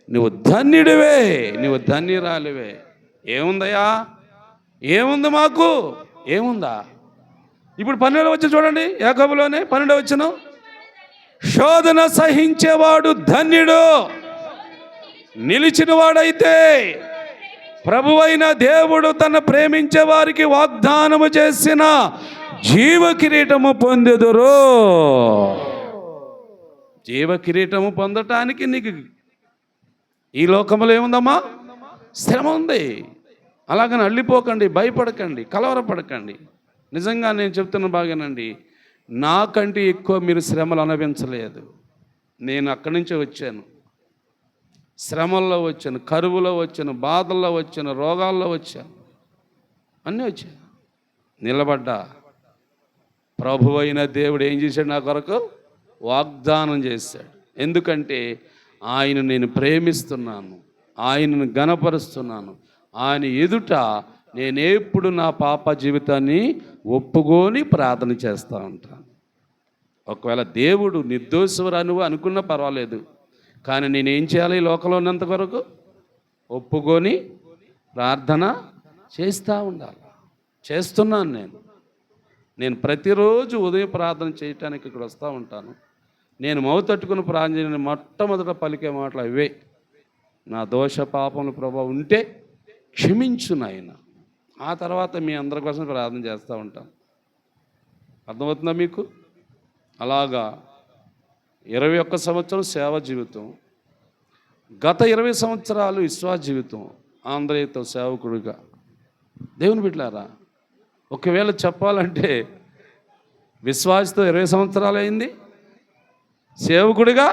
నువ్వు ధన్యుడివే, నువ్వు ధన్యురాలివే. ఏముందయ్యా? ఏముంది మాకు? ఏముందా? ఇప్పుడు 12 వచ్చి చూడండి, యాకోబులోనే 12 వచ్చును, శోధన సహించేవాడు ధన్యుడు, నిలిచిన వాడైతే ప్రభువైన దేవుడు తన ప్రేమించే వారికి వాగ్దానము చేసిన జీవ కిరీటము పొందెదరు. జీవ కిరీటము పొందటానికి నీకు ఈ లోకంలో ఏముందమ్మా? శ్రమ ఉంది. అలాగని అల్లిపోకండి, భయపడకండి, కలవరపడకండి. నిజంగా నేను చెప్తున్న బాగానండి, నాకంటే ఎక్కువ మీరు శ్రమలు అనుభవించలేదు. నేను అక్కడి నుంచే వచ్చాను. శ్రమల్లో వచ్చాను, కరువులో వచ్చాను, బాధల్లో వచ్చాను, రోగాల్లో వచ్చాను, అన్నీ వచ్చాను. నిలబడ్డా. ప్రభువైన దేవుడు ఏం చేశాడు? నా కొరకు వాగ్దానం చేశాడు. ఎందుకంటే ఆయన నేను ప్రేమిస్తున్నాను, ఆయనను ఘనపరుస్తున్నాను. ఆయన ఎదుట నేనెప్పుడు నా పాప జీవితాన్ని ఒప్పుకొని ప్రార్థన చేస్తూ ఉంటాను. ఒకవేళ దేవుడు నిర్దోషురా నువ్వు అనుకున్నా పర్వాలేదు, కానీ నేనేం చేయాలి? ఈ లోకంలో ఉన్నంత వరకు ఒప్పుకొని ప్రార్థన చేస్తూ ఉండాలి. చేస్తున్నాను నేను ప్రతిరోజు ఉదయం ప్రార్థన చేయటానికి ఇక్కడ వస్తూ ఉంటాను. నేను మౌతట్టుకుని ప్రార్థన మొట్టమొదట పలికే మాటలు అవే, నా దోష పాపములు ప్రభావం ఉంటే క్షమించు నాయన. ఆ తర్వాత మీ అందరి కోసం ప్రార్థన చేస్తూ ఉంటాను. అర్థమవుతుందా మీకు? అలాగా 21 సంవత్సరం సేవ జీవితం, గత 20 సంవత్సరాలు విశ్వాస జీవితం, ఆంధ్రతో సేవకుడిగా. దేవుని బిడ్డలారా, ఒకవేళ చెప్పాలంటే విశ్వాసతో 20 సంవత్సరాలు అయింది, సేవకుడిగా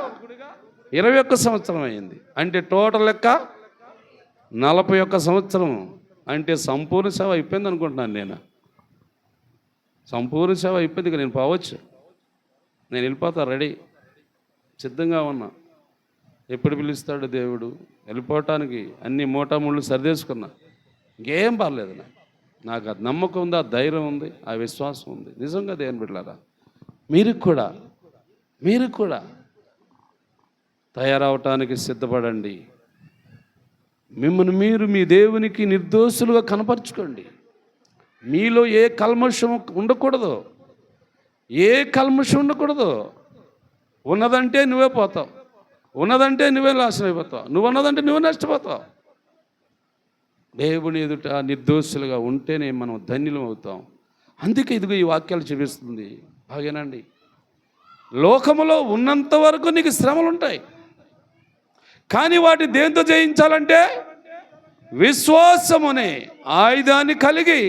21 సంవత్సరం అయింది. అంటే టోటల్ లెక్క 41 సంవత్సరం. అంటే సంపూర్ణ సేవ అయిపోయింది అనుకుంటున్నాను నేను. సంపూర్ణ సేవ అయిపోయింది. ఇక నేను పోవచ్చు, నేను వెళ్ళిపోతా, రెడీ, సిద్ధంగా ఉన్నా. ఎప్పుడు పిలుస్తాడు దేవుడు? వెళ్ళిపోవటానికి అన్ని మూటాముళ్ళు సరిదేసుకున్నా. ఇంకేం పర్లేదు. నాకు అది నమ్మకం ఉంది, ఆ ధైర్యం ఉంది, ఆ విశ్వాసం ఉంది. నిజంగా దేవుని బిడ్డలారా, మీరు కూడా తయారవటానికి సిద్ధపడండి. మిమ్మల్ని మీరు మీ దేవునికి నిర్దోషులుగా కనపరుచుకోండి. మీలో ఏ కల్మషం ఉండకూడదు, ఏ కల్మషం ఉండకూడదు. ఉన్నదంటే నువ్వే పోతావు, ఉన్నదంటే నువ్వే నాశనం అయిపోతావు, నువ్వు ఉన్నదంటే నువ్వే నష్టపోతావు. దేవుని ఎదుట నిర్దోషులుగా ఉంటేనే మనం ధన్యులం అవుతాం. అందుకే ఇదిగో ఈ వాక్యాలు చూపిస్తుంది. బాగేనండి, లోకములో ఉన్నంత వరకు నీకు శ్రమలు ఉంటాయి, కానీ వాటి దేంతో జయించాలంటే విశ్వాసమునే ఆయుధాన్ని కలిగి,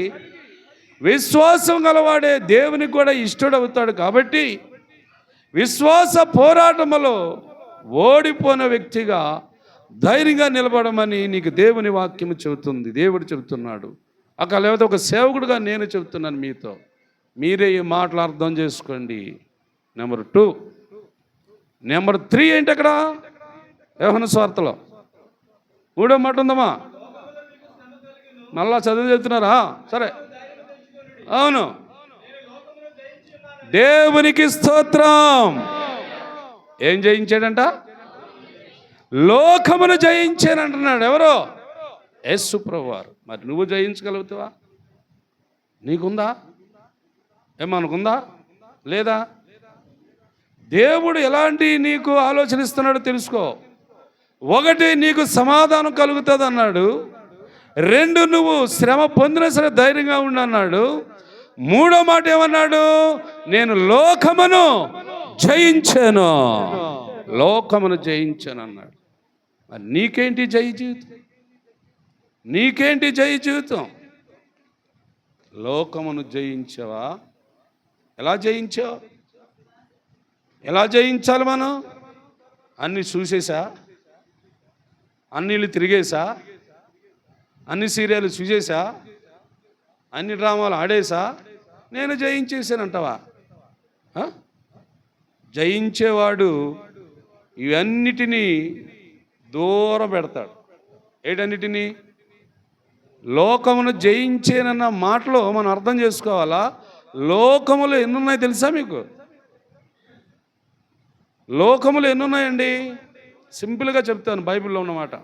విశ్వాసం గలవాడే దేవునికి కూడా ఇష్టడవుతాడు. కాబట్టి విశ్వాస పోరాటములో ఓడిపోయిన వ్యక్తిగా ధైర్యంగా నిలబడమని నీకు దేవుని వాక్యము చెబుతుంది. దేవుడు చెబుతున్నాడు. అక్కడ లేకపోతే ఒక సేవకుడుగా నేను చెబుతున్నాను మీతో. మీరే ఈ మాటలు అర్థం చేసుకోండి. నెంబర్ 2. నెంబర్ 3 ఏంటి అక్కడ? యోహాను సువార్తలో 3వ మాట ఉందమ్మా. మళ్ళా చదువు చెప్తున్నారా? సరే, అవును. దేవునికి స్తోత్రం. ఏం జయించాడంట? లోకమును జయించానంటున్నాడు. ఎవరో? యేసు ప్రభువారు. మరి నువ్వు జయించగలుగుతావా? నీకుందా? ఏమనుకుందా? లేదా? దేవుడు ఎలాంటి నీకు ఆలోచన ఇస్తున్నాడో తెలుసుకో. 1, నీకు సమాధానం కలుగుతుంది అన్నాడు. 2, నువ్వు శ్రమ పొందినా సరే ధైర్యంగా ఉండన్నాడు. 3వ మాట ఏమన్నాడు? నేను లోకమును జయించాను, లోకమును జయించాను అన్నాడు. మరి నీకేంటి జయ జీవితం? నీకేంటి జయ జీవితం? లోకమును జయించావా? ఎలా జయించావు? ఎలా జయించాలి మనం? అన్ని చూసేసా, అన్నిళ్ళు తిరిగేసా, అన్ని సీరియల్ చూసేసా, అన్ని డ్రామాలు ఆడేసా నేను జయించేసానంటావా? జయించేవాడు ఇవన్నిటినీ దూరం పెడతాడు. ఏటన్నిటినీ? లోకమును జయించేనన్న మాటలో మనం అర్థం చేసుకోవాలా? లోకములు ఎన్నున్నాయి తెలుసా మీకు? లోకములు ఎన్నున్నాయండి? సింపుల్గా చెప్తాను, బైబిల్లో ఉన్నమాట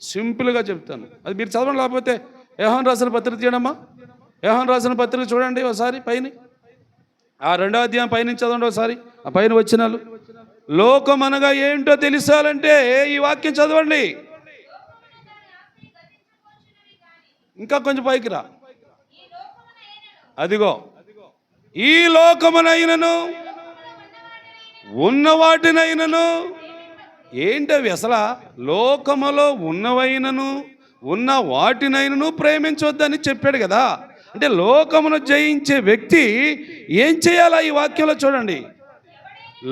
సింపుల్గా చెప్తాను. అది మీరు చదవండి. లేకపోతే యోహాను రాసిన పత్రిక చేయడమ్మా. యోహాను రాసిన పత్రిక చూడండి ఒకసారి, పైన ఆ 2వ అధ్యాయం పైనుంచి చదవండి ఒకసారి. ఆ పైన వచనాలు. లోకం అనగా ఏంటో తెలుసాలంటే ఈ వాక్యం చదవండి. ఇంకా కొంచెం పైకి రా. అదిగో, ఈ లోకమునైనను ఉన్న వాటినైనను. ఏంటవి అసలు? లోకములో ఉన్నవైనను ఉన్న వాటినైనను ప్రేమించవద్దని చెప్పాడు కదా. అంటే లోకమును జయించే వ్యక్తి ఏం చేయాలా? ఈ వాక్యంలో చూడండి.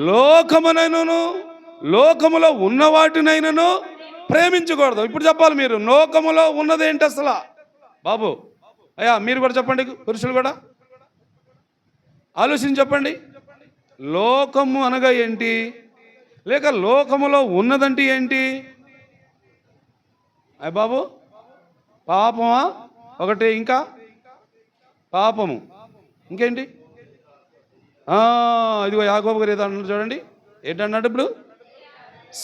లోకమునైనను లోకములో ఉన్న వాటినైనను ప్రేమించకూడదు. ఇప్పుడు చెప్పాలి మీరు, లోకములో ఉన్నదేంటి అసలు? బాబు అయ్యా మీరు కూడా చెప్పండి, పురుషులు కూడా ఆలోచించి చెప్పండి. లోకము అనగా ఏంటి? లేక లోకములో ఉన్నదంటే ఏంటి? అయ్య బాబు, పాపమా ఒకటి, ఇంకా పాపము, ఇంకేంటి? ఇదిగో యాకోబు గారు ఏదో అన్నాడు చూడండి. ఏంటన్నాడు ఇప్పుడు?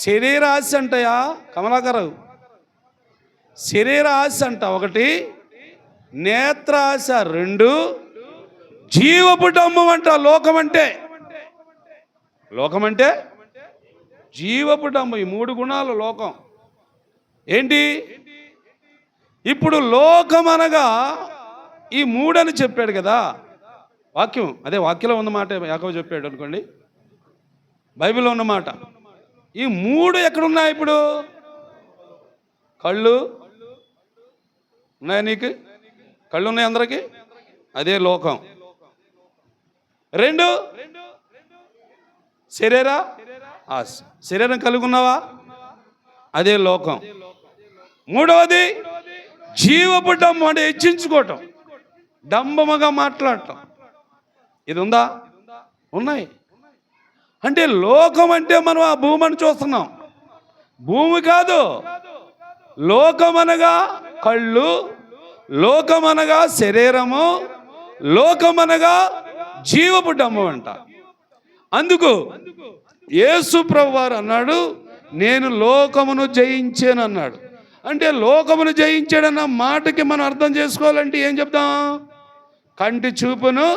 శరీర ఆశ అంటయా కమలాకరావు. శరీర ఆశ అంట ఒకటి, నేత్ర ఆశ 2, జీవపు డమ్మం అంట. లోకం అంటే జీవపు డమ్మం. ఈ 3 గుణాలు లోకం. ఏంటి ఇప్పుడు లోకం అనగా ఈ 3 అని చెప్పాడు కదా వాక్యం. అదే వాక్యంలో ఉన్నమాట యాకోబు చెప్పాడు అనుకోండి, బైబిల్లో ఉన్నమాట. ఈ 3 ఎక్కడున్నాయి ఇప్పుడు? కళ్ళు ఉన్నాయా? నీకు కళ్ళు ఉన్నాయి అందరికీ? అదే లోకం. 2 శరీరం కలిగి ఉన్నావా? అదే లోకం. 3వది జీవపు డమ్ము, అంటే హెచ్చించుకోవటం, డంబముగా మాట్లాడటం. ఇది ఉందా? ఉన్నాయి. అంటే లోకం అంటే మనం ఆ భూమిని చూస్తున్నాం. భూమి కాదు. లోకమనగా కళ్ళు, లోకమనగా శరీరము, లోకమనగా జీవపు డమ్ము అంట. అందుకు యేసు ప్రభువారు అన్నాడు, నేను లోకమును జయించాను అన్నాడు. అంటే లోకమును జయించాడన్న మాటకి మనం అర్థం చేసుకోవాలంటే ఏం చెప్తాం? కంటి చూపును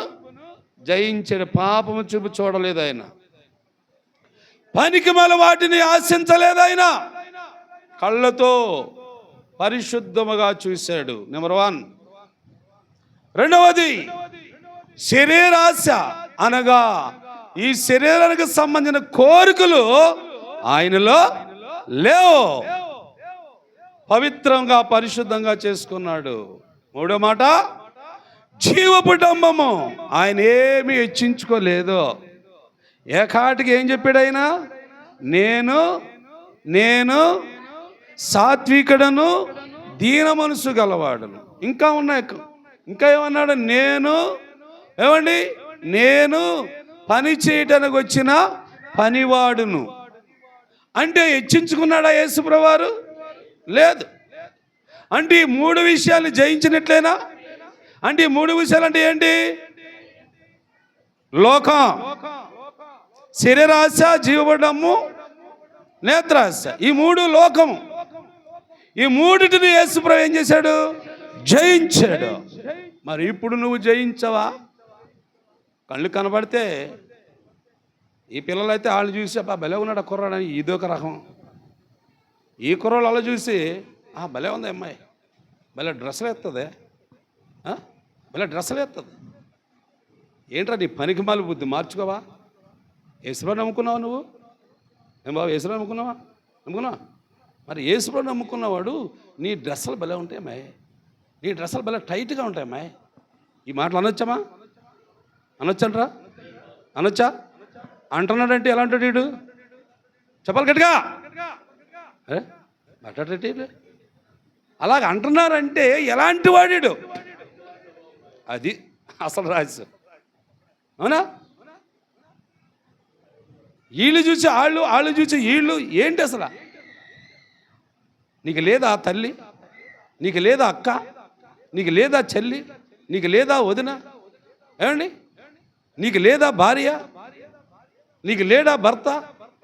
జయించాడు, పాపము చూపు చూడలేదు ఆయన, పనికిమాలిన వాటిని ఆశించలేదు ఆయన, కళ్ళతో పరిశుద్ధముగా చూశాడు. నెంబర్ 1. రెండవది శరీరాశ, అనగా ఈ శరీరానికి సంబంధించిన కోరికలు ఆయనలో లేవు, పవిత్రంగా పరిశుద్ధంగా చేసుకున్నాడు. మూడో మాట జీవపు డంబము, ఆయన ఏమీ హెచ్చించుకోలేదు. ఏకాటికి ఏం చెప్పాడు ఆయన? నేను సాత్వికుడను, దీన మనసు గలవాడును. ఇంకా ఉన్నాయి, ఇంకా ఏమన్నాడు? నేను పని చేయటానికి వచ్చిన పనివాడును. అంటే హెచ్చించుకున్నాడా యేసుప్రభువారు? లేదు. అంటే ఈ 3 విషయాలు జయించినట్లేనా? అంటే ఈ 3 విషయాలు అంటే ఏంటి? లోకం, శరీరాశ, జీవబడము, నేత్రాశ. ఈ 3 లోకము. ఈ 3టిని యేసుప్రభు ఏం చేశాడు? జయించాడు. మరి ఇప్పుడు నువ్వు జయించవా? కళ్ళు కనబడితే ఈ పిల్లలైతే వాళ్ళు చూసి అబ్బా భలే ఉన్నాడు కుర్రాడని ఇదొక రకం. ఈ కుర్రాళ్ళు అలా చూసి భలే ఉంది అమ్మాయి, భలే డ్రెస్సులు ఎత్తదే, భలే డ్రెస్సులు ఎత్తది. ఏంట్రా నీ పనికిమాలి బుద్ధి మార్చుకోవా? యేసుప్రభుని నమ్ముకున్నావా నువ్వు? ఏం బాబు యేసుప్రభుని నమ్ముకున్నావా? మరి యేసుప్రభుని నమ్ముకున్నవాడు నీ డ్రెస్సులు భలే ఉంటాయి అమ్మాయి, నీ డ్రెస్సులు భలే టైట్గా ఉంటాయి అమ్మాయి. ఈ మాటలు అనొచ్చమ్మా? అనొచ్చంట్రా? అనొచ్చా? అంటున్నాడంటే ఎలా అంటాడు వీడు? చెప్పాలి గట్టిగా. మాట్లాడేటి అలాగ అంటున్నారంటే ఎలాంటి వాడు? అది అసలు రహస్యం. అవునా? వీళ్ళు చూసి వాళ్ళు చూసి వీళ్ళు ఏంటి అసలు? నీకు లేదా తల్లి? నీకు లేదా అక్క? నీకు లేదా చెల్లి? నీకు లేదా వదిన? ఏమండి? నీకు లేదా భార్య? నీకు లేడా భర్త?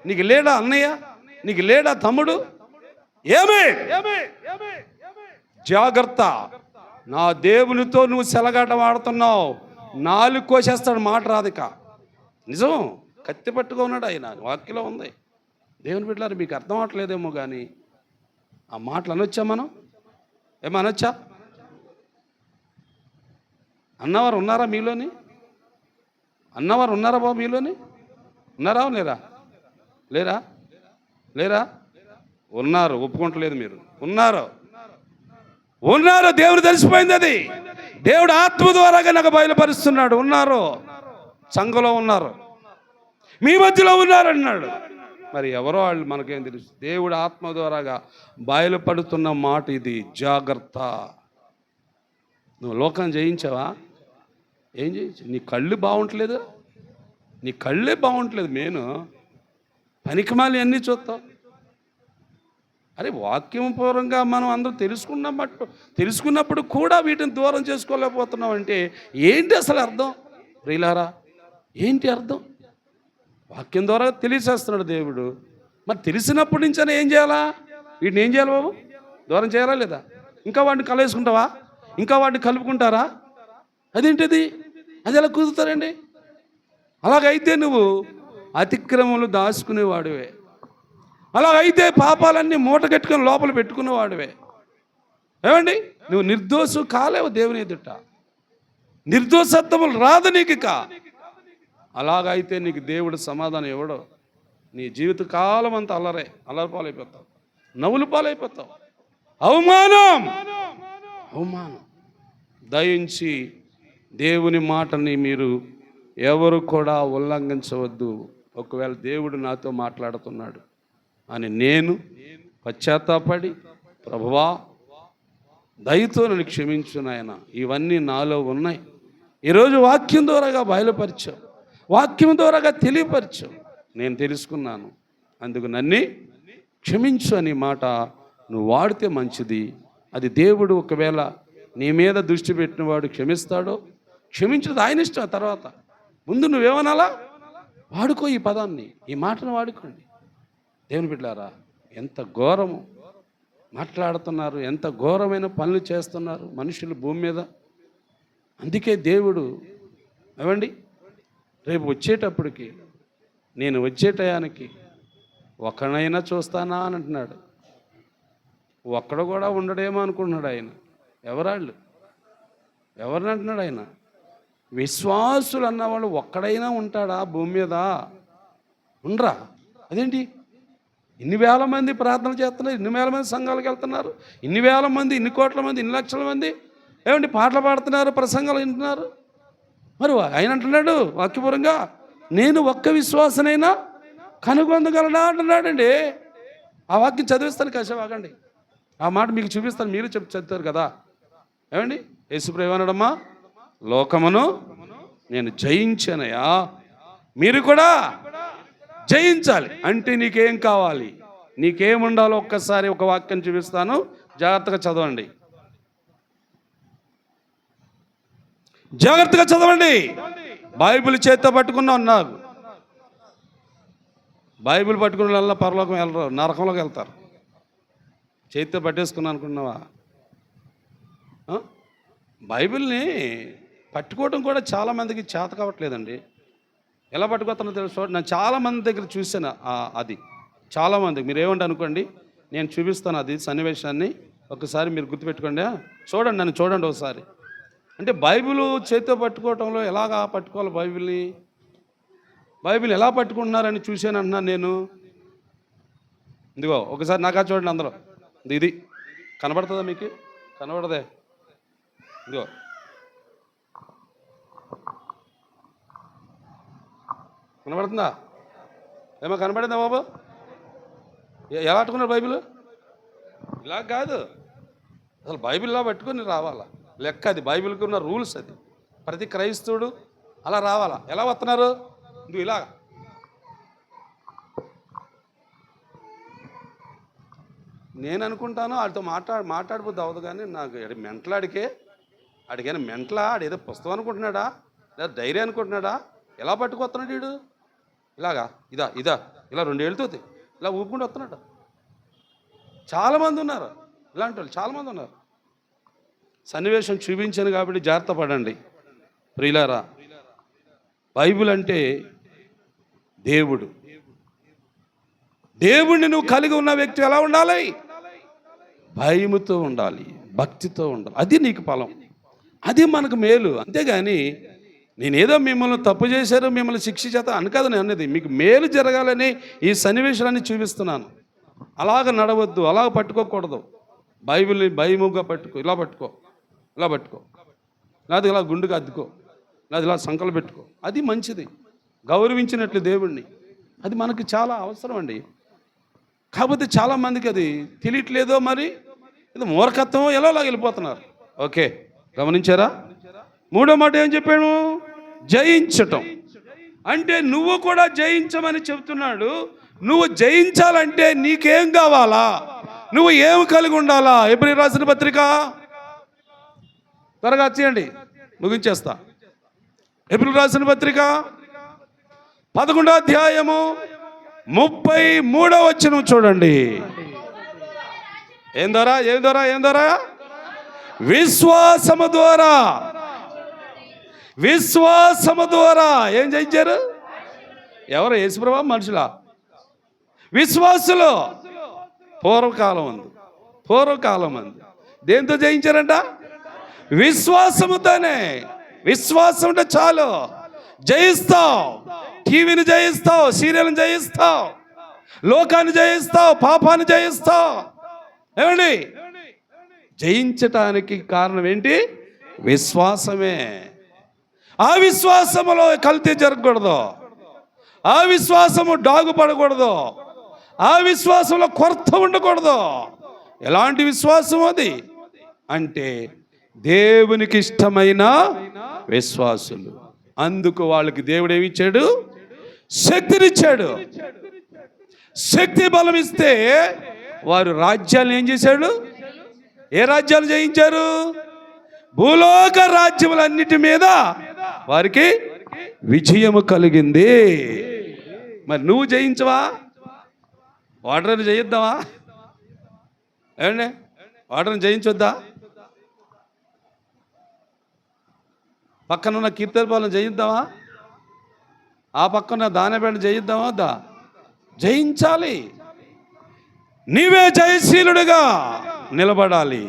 నీకు లేడా అన్నయ్య? నీకు లేడా తమ్ముడు? ఏమి జాగ్రత్త, నా దేవునితో నువ్వు సెలగాటం ఆడుతున్నావు, 4 కోసేస్తాడు, మాట రాదిక. నిజం, కత్తి పట్టుగా ఉన్నాడు ఆయన, వాక్యలో ఉంది. దేవుని బిడ్డలారా మీకు అర్థం అవట్లేదేమో కానీ ఆ మాటలు అనొచ్చా? మనం ఏమనొచ్చా? అన్నవారు ఉన్నారా మీలోని? అన్నవారు ఉన్నారా బాబు మీలోని? ఉన్నారా లేరా? ఉన్నారు, ఒప్పుకుంటలేదు మీరు. ఉన్నారు. దేవుడు తెలిసిపోయింది. అది దేవుడు ఆత్మ ద్వారాగా నాకు బయలుపరుస్తున్నాడు. ఉన్నారు, సంఘంలో ఉన్నారు, మీ మధ్యలో ఉన్నారు అన్నాడు. మరి ఎవరో వాళ్ళు మనకేం తెలుసు? దేవుడు ఆత్మ ద్వారాగా బయలుపడుతున్న మాట ఇది. జాగ్రత్త. నువ్వు లోకం జయించావా? ఏం జయించు? నీ కళ్ళు బాగుంటలేదు, నీ కళ్ళే బాగుంటలేదు. నేను పనికిమాలి అన్నీ చూస్తావు. అరే వాక్యం పూర్వంగా మనం అందరూ తెలుసుకున్నప్పుడు కూడా వీటిని దూరం చేసుకోలేకపోతున్నాం అంటే ఏంటి అసలు అర్థం? ప్రియులారా, ఏంటి అర్థం? వాక్యం ద్వారా తెలియచేస్తున్నాడు దేవుడు. మరి తెలిసినప్పటి నుంచైనా ఏం చేయాలా? వీటిని ఏం చేయాలి బాబు? దూరం చేయాలా లేదా? ఇంకా వాడిని కలేసుకుంటావా? ఇంకా వాడిని కలుపుకుంటారా? అదేంటిది? అది ఎలా కుదురుతారండి? అలాగైతే నువ్వు అతిక్రమములు దాచుకునేవాడివే. అలాగైతే పాపాలన్నీ మూట కట్టుకొని లోపల పెట్టుకునేవాడివే. ఏమండి? నువ్వు నిర్దోషు కాలేవు దేవుని ఎదుట. నిర్దోషత్వములు రాదు నీకు. అలాగైతే నీకు దేవుడు సమాధానం ఇవ్వడు. నీ జీవిత కాలం అంతా అల్లరి పాలైపోతావు, నవ్వులు పాలైపోతావు. అవమానం. దయించి దేవుని మాటని మీరు ఎవరు కూడా ఉల్లంఘించవద్దు. ఒకవేళ దేవుడు నాతో మాట్లాడుతున్నాడు అని నేను పశ్చాత్తాపడి, ప్రభువా దయతో నన్ను క్షమించు నాయన, ఇవన్నీ నాలో ఉన్నాయి. ఈరోజు వాక్యం ద్వారాగా బయలుపరిచావు, వాక్యం ద్వారాగా తెలియపరిచావు, నేను తెలుసుకున్నాను, అందుకు నన్ను క్షమించు అని మాట నువ్వు వాడితే మంచిది. అది దేవుడు ఒకవేళ నీ మీద దృష్టి పెట్టినవాడు క్షమిస్తాడో క్షమించదు ఆయన ఇష్టం. తర్వాత ముందు నువ్వేమనాలా? వాడుకో ఈ పదాన్ని, ఈ మాటను వాడుకోండి. దేవుని బిడ్డలారా, ఎంత ఘోరము మాట్లాడుతున్నారు, ఎంత ఘోరమైన పనులు చేస్తున్నారు మనుషులు భూమి మీద. అందుకే దేవుడు ఏమండి రేపు వచ్చేటప్పటికి, నేను వచ్చే టయానికి ఒక్కనైనా చూస్తానా అని అంటున్నాడు. ఒక్కడు కూడా ఉండడేమో అనుకుంటున్నాడు ఆయన. ఎవరాళ్ళు? ఎవరిని అంటున్నాడు ఆయన? విశ్వాసులు అన్నవాళ్ళు ఒక్కడైనా ఉంటాడా భూమి మీద? ఉండరా? అదేంటి ఇన్ని వేల మంది ప్రార్థనలు చేస్తున్నారు, ఇన్ని వేల మంది సంఘాలకు వెళ్తున్నారు, ఇన్ని వేల మంది, ఇన్ని కోట్ల మంది, ఇన్ని లక్షల మంది ఏమండి పాటలు పాడుతున్నారు, ప్రసంగాలు వింటున్నారు. మరి ఆయన అంటున్నాడు వాక్యపూర్వంగా, నేను ఒక్క విశ్వాసనైనా కనుగొందగలడా అంటున్నాడండి. ఆ వాక్యం చదివిస్తాను, కాసేపు ఆగండి. ఆ మాట మీకు చూపిస్తాను, మీరు చదువుతారు కదా. ఏమండి యేసుప్రభు ఏమన్నాడమ్మా? లోకమును నేను జయించానయ్యా, మీరు కూడా జయించాలి. అంటే నీకేం కావాలి, నీకేముండాలో ఒక్కసారి ఒక వాక్యం చూపిస్తాను, జాగ్రత్తగా చదవండి, జాగ్రత్తగా చదవండి. బైబిల్ చేత్తో పట్టుకున్నా ఉన్నారు. బైబిల్ పట్టుకున్న వాళ్ళ పరలోకం వెళ్ళరు, నరకంలోకి వెళ్తారు. చేతితో పట్టేసుకున్నా అనుకున్నావా? బైబిల్ని పట్టుకోవడం కూడా చాలామందికి చేత కావట్లేదండి. ఎలా పట్టుకోతానో తెలుసు. నేను చాలామంది దగ్గర చూసాను అది. చాలామంది మీరు ఏమంటే అనుకోండి, నేను చూపిస్తాను అది సన్నివేశాన్ని, ఒకసారి మీరు గుర్తుపెట్టుకోండి. చూడండి, నన్ను చూడండి ఒకసారి. అంటే బైబిల్ చేతితో పట్టుకోవటంలో ఎలాగా పట్టుకోవాలి బైబిల్ని, బైబిల్ ఎలా పట్టుకుంటున్నారని చూశాను అంటున్నాను నేను. ఇదిగో ఒకసారి నాకా చూడండి అందరూ. ఇది కనబడుతుందా మీకు? కనబడదే? ఇదిగో కనబడుతుందా? ఏమో కనబడిందా బాబు? ఎలా పట్టుకున్నారు బైబిల్? ఇలా కాదు, అసలు బైబిల్లా పట్టుకొని రావాలా లెక్క. అది బైబిల్కి ఉన్న రూల్స్. అది ప్రతి క్రైస్తవుడు అలా రావాలా. ఎలా వస్తున్నారు? నువ్వు ఇలా నేను అనుకుంటాను వాడితో మాట్లాడిపోద్ది అవ్వదు. కానీ నాకు మెంటలాడికే ఆడికైనా మెంటలా, ఆడేదో పుస్తకం అనుకుంటున్నాడా లేదా డైరీ అనుకుంటున్నాడా? ఎలా పట్టుకొస్తున్నాడు వీడు? ఇలాగా ఇదా ఇలా 2 ఏళ్ళతో ఇలా ఊపుకుంటూ వస్తున్నాడు. చాలామంది ఉన్నారు ఇలాంటి వాళ్ళు, చాలామంది ఉన్నారు. సన్నివేశం చూపించాను కాబట్టి జాగ్రత్త పడండి ప్రియులారా. బైబిల్ అంటే దేవుడు. దేవుణ్ణి నువ్వు కలిగి ఉన్న వ్యక్తి ఎలా ఉండాలి? భయముతో ఉండాలి, భక్తితో ఉండాలి. అది నీకు ఫలం, అది మనకు మేలు. అంతేగాని నేనేదో మిమ్మల్ని తప్పు చేశారు, మిమ్మల్ని శిక్ష చేత అని కాదు నేను అన్నది. మీకు మేలు జరగాలని ఈ సన్నివేశాలన్నీ చూపిస్తున్నాను. అలాగ నడవద్దు, అలాగ పట్టుకోకూడదు. బైబిల్ని భయముగా పట్టుకో, ఇలా పట్టుకో, లేదా ఇలా గుండుగా అద్దుకో, లేదా ఇలా సంకలు పెట్టుకో. అది మంచిది, గౌరవించినట్లు దేవుణ్ణి. అది మనకు చాలా అవసరం అండి. కాకపోతే చాలామందికి అది తెలియట్లేదో, మరి ఇది మూర్ఖత్వం ఎలాగ వెళ్ళిపోతున్నారు. ఓకే, గమనించారా? 3వ మాట ఏం చెప్పాను? జయించటం. అంటే నువ్వు కూడా జయించమని చెబుతున్నాడు. నువ్వు జయించాలంటే నీకేం కావాలా? నువ్వు ఏం కలిగి ఉండాలా? హెబ్రీయులకు రాసిన పత్రిక త్వరగా చేయండి, ముగించేస్తా. హెబ్రీయులకు రాసిన పత్రిక 11వ అధ్యాయము 33వ వచనం చూడండి. ఏం ద్వారా? విశ్వాసము ద్వారా ఏం జయించారు? ఎవరు? యేసుప్రభు మనుషులా? విశ్వాసులు. పూర్వకాలం అంది దేంతో జయించారంట? విశ్వాసముతోనే. విశ్వాసం అంటే చాలు, జయిస్తావు. టీవీని జయిస్తావు, సీరియల్ని జయిస్తావు, లోకాన్ని జయిస్తావు, పాపాన్ని జయిస్తావు. ఏమండి జయించటానికి కారణం ఏంటి? విశ్వాసమే. ఆ విశ్వాసములో కల్తీ జరగకూడదు, ఆ విశ్వాసము డాగుపడకూడదు, ఆ విశ్వాసంలో కొరత ఉండకూడదు. ఎలాంటి విశ్వాసం అది అంటే దేవునికి ఇష్టమైన విశ్వాసులు. అందుకు వాళ్ళకి దేవుడు ఏమిచ్చాడు? శక్తినిచ్చాడు. శక్తి బలం ఇస్తే వారు రాజ్యాలను ఏం చేశాడు? ఏ రాజ్యాలు జయించారు? భూలోక రాజ్యములన్నిటి మీద వారికి విజయము కలిగింది. మరి నువ్వు జయించవా? వాటర్ని జయిద్దామా? ఏమండి, వాటర్ని జయించొద్దా? పక్కనున్న కీర్తనపాలను జయిద్దామా? ఆ పక్కన దానబేట జయిద్దామా వద్దా? జయించాలి. నీవే జయశీలుడిగా నిలబడాలి.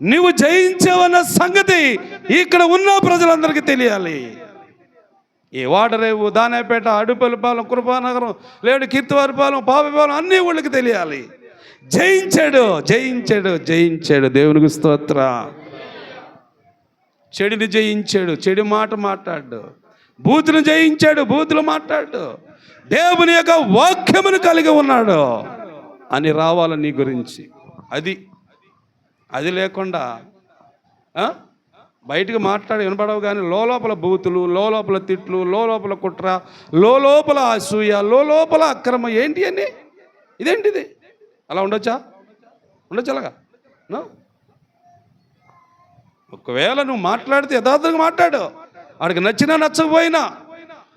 నీవు జయించావన్న సంగతి ఇక్కడ ఉన్న ప్రజలందరికీ తెలియాలి. ఈ వాడరేవు, దానేపేట, అడుపల్లిపాలెం, కృపానగరం, లేడు కీర్తివారిపాలెం, పాపిపాలెం అన్ని ఊళ్ళకి తెలియాలి. జయించాడు, జయించాడు, జయించాడు. దేవునికి స్తోత్ర. చెడుని జయించాడు, చెడు మాట మాట్లాడు. బూతులు జయించాడు, బూతులు మాట్లాడు. దేవుని యొక్క వాక్యమును కలిగి ఉన్నాడు అని రావాలి నీ గురించి. అది లేకుండా బయటకు మాట్లాడి వినపడవు, కానీ లోపల బూతులు, లోపల తిట్లు, లోపల కుట్ర, లోపల అసూయ, లోపల అక్రమం. ఏంటి అని? ఇదేంటిది? అలా ఉండొచ్చా? అలాగా? ఒకవేళ నువ్వు మాట్లాడితే యథార్థంగా మాట్లాడు. వాడికి నచ్చినా నచ్చకపోయినా,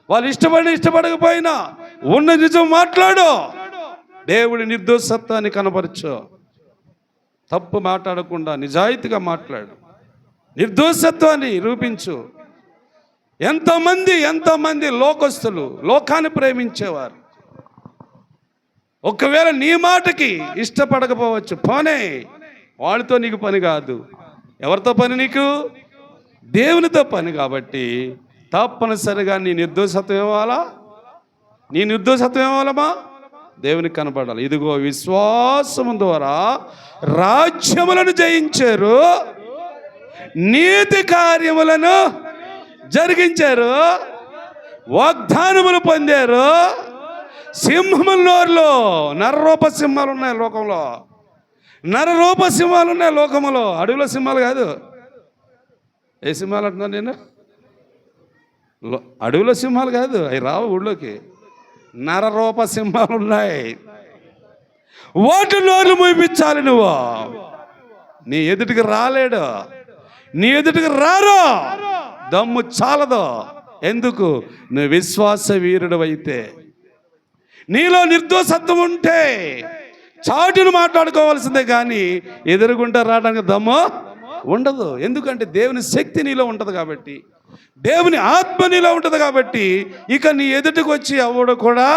వాళ్ళు ఇష్టపడకపోయినా ఉన్న నిజం మాట్లాడు. దేవుడి నిర్దోషత్వాన్ని కనపరచు. తప్పు మాట్లాడకుండా నిజాయితీగా మాట్లాడు. నిర్దోషత్వాన్ని నిరూపించు. ఎంతమంది లోకస్తులు, లోకాన్ని ప్రేమించేవారు, ఒకవేళ నీ మాటకి ఇష్టపడకపోవచ్చు, పోనే, వాళ్ళతో నీకు పని కాదు. ఎవరితో పని? నీకు దేవునితో పని. కాబట్టి తప్పనిసరిగా నీ నిర్దోషత్వం ఇవ్వాలా? నీ నిర్దోషత్వం ఇవ్వాలమ్మా? దేవునికి కనపడాలి. ఇదిగో విశ్వాసము ద్వారా రాజ్యములను జయించారు, నీతి కార్యములను జరిగించారు, వాగ్దానములు పొందారు. సింహముల నోరులో నరరూప సింహాలు ఉన్నాయి లోకంలో. నరరూప సింహాలు ఉన్నాయి లోకములో. అడవిలో సింహాలు కాదు. ఏ సింహాలు అంటున్నాను నేను? అడవిలో సింహాలు కాదు, అవి రావు ఊళ్ళోకి. నరరూప సింహాలు ఉన్నాయి. వాటి నోరు మూయించాలి. నువ్వు నీ ఎదుటికి రాలేడు, నీ ఎదుటికి రారు. దమ్ము చాలదు. ఎందుకు? నువ్వు విశ్వాస వీరుడు అయితే, నీలో నిర్దోషత్వం ఉంటే చాటును మాట్లాడుకోవాల్సిందే, కానీ ఎదురుగుంటా రావడానికి దమ్ము ఉండదు. ఎందుకంటే దేవుని శక్తి నీలో ఉంటుంది కాబట్టి, దేవుని ఆత్మ నీలో ఉంటుంది కాబట్టి, ఇక నీ ఎదుటికి వచ్చి ఎవడు కూడా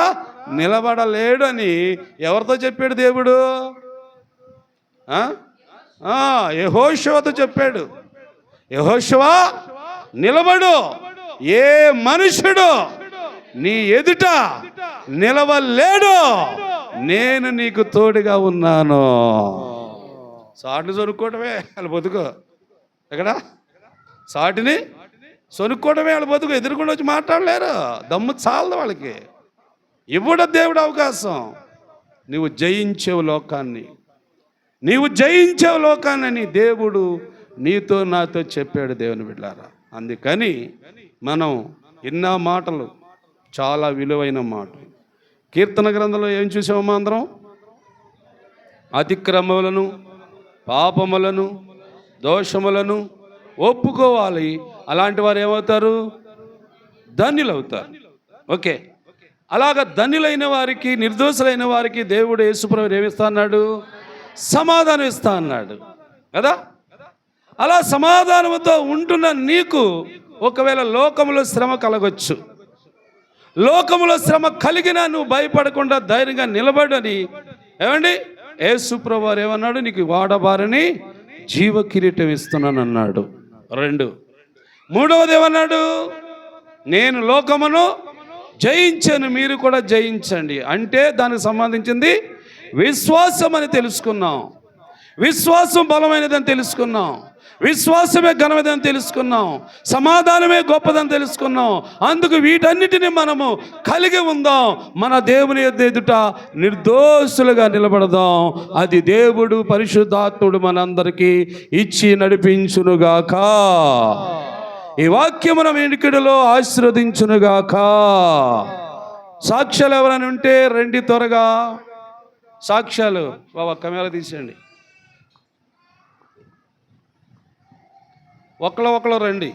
నిలబడలేడు అని ఎవరితో చెప్పాడు దేవుడు? యెహోషువతో చెప్పాడు. యెహోషువా, నిలబడు, ఏ మనుషుడు నీ ఎదుట నిలవలేడు, నేను నీకు తోడుగా ఉన్నాను. సాటిని సొనుక్కోవటమే వాళ్ళ బతుకు. ఎక్కడ? సాటిని సొనుక్కోవటమే వాళ్ళ బతుకు. ఎదురుకుండా వచ్చి మాట్లాడలేరు. దమ్ము చాలదు వాళ్ళకి. ఇవ్వడ దేవుడు అవకాశం. నువ్వు జయించేవు లోకాన్ని, నీవు జయించేవు లోకాన్ని అని దేవుడు నీతో నాతో చెప్పాడు. దేవుని బిడ్డలారా, అందుకని మనం ఎన్న మాటలు, చాలా విలువైన మాటలు. కీర్తన గ్రంథంలో ఏం చూసామమ్మా అందరం? అతిక్రమములను, పాపములను, దోషములను ఒప్పుకోవాలి. అలాంటి వారు ఏమవుతారు? ధన్యులు అవుతారు. ఓకే, అలాగ ధన్యులైన వారికి, నిర్దోషులైన వారికి దేవుడు యేసుప్రభువు ఏమిస్తా అన్నాడు? సమాధానం ఇస్తా అన్నాడు కదా. అలా సమాధానంతో ఉంటున్న నీకు ఒకవేళ లోకములో శ్రమ కలగొచ్చు. లోకములో శ్రమ కలిగినా నువ్వు భయపడకుండా ధైర్యంగా నిలబడని ఏమండి యేసుప్రభువు వారు ఏమన్నాడు? నీకు వాడబారని జీవ కిరీటం ఇస్తున్నాను అన్నాడు. 2. మూడవది ఏమన్నాడు? నేను లోకమును జయించాను, మీరు కూడా జయించండి. అంటే దానికి సంబంధించింది విశ్వాసం అని తెలుసుకున్నాం. విశ్వాసం బలమైనదని తెలుసుకున్నాం. విశ్వాసమే ఘనమైనదని తెలుసుకున్నాం. సమాధానమే గొప్పదని తెలుసుకున్నాం. అందుకు వీటన్నిటిని మనము కలిగి ఉందాం. మన దేవుని ఎదుట నిర్దోషులుగా నిలబడదాం. అది దేవుడు పరిశుద్ధాత్ముడు మనందరికీ ఇచ్చి నడిపించునుగాక. ఈ వాక్యం మన వెనుకడిలో ఆశీర్వదించునుగాక. సాక్ష్యాలు ఎవరైనా ఉంటే రండి త్వరగా. సాక్ష్యాలు బాబా కెమెరా తీసేయండి. ఒకళ్ళు రండి.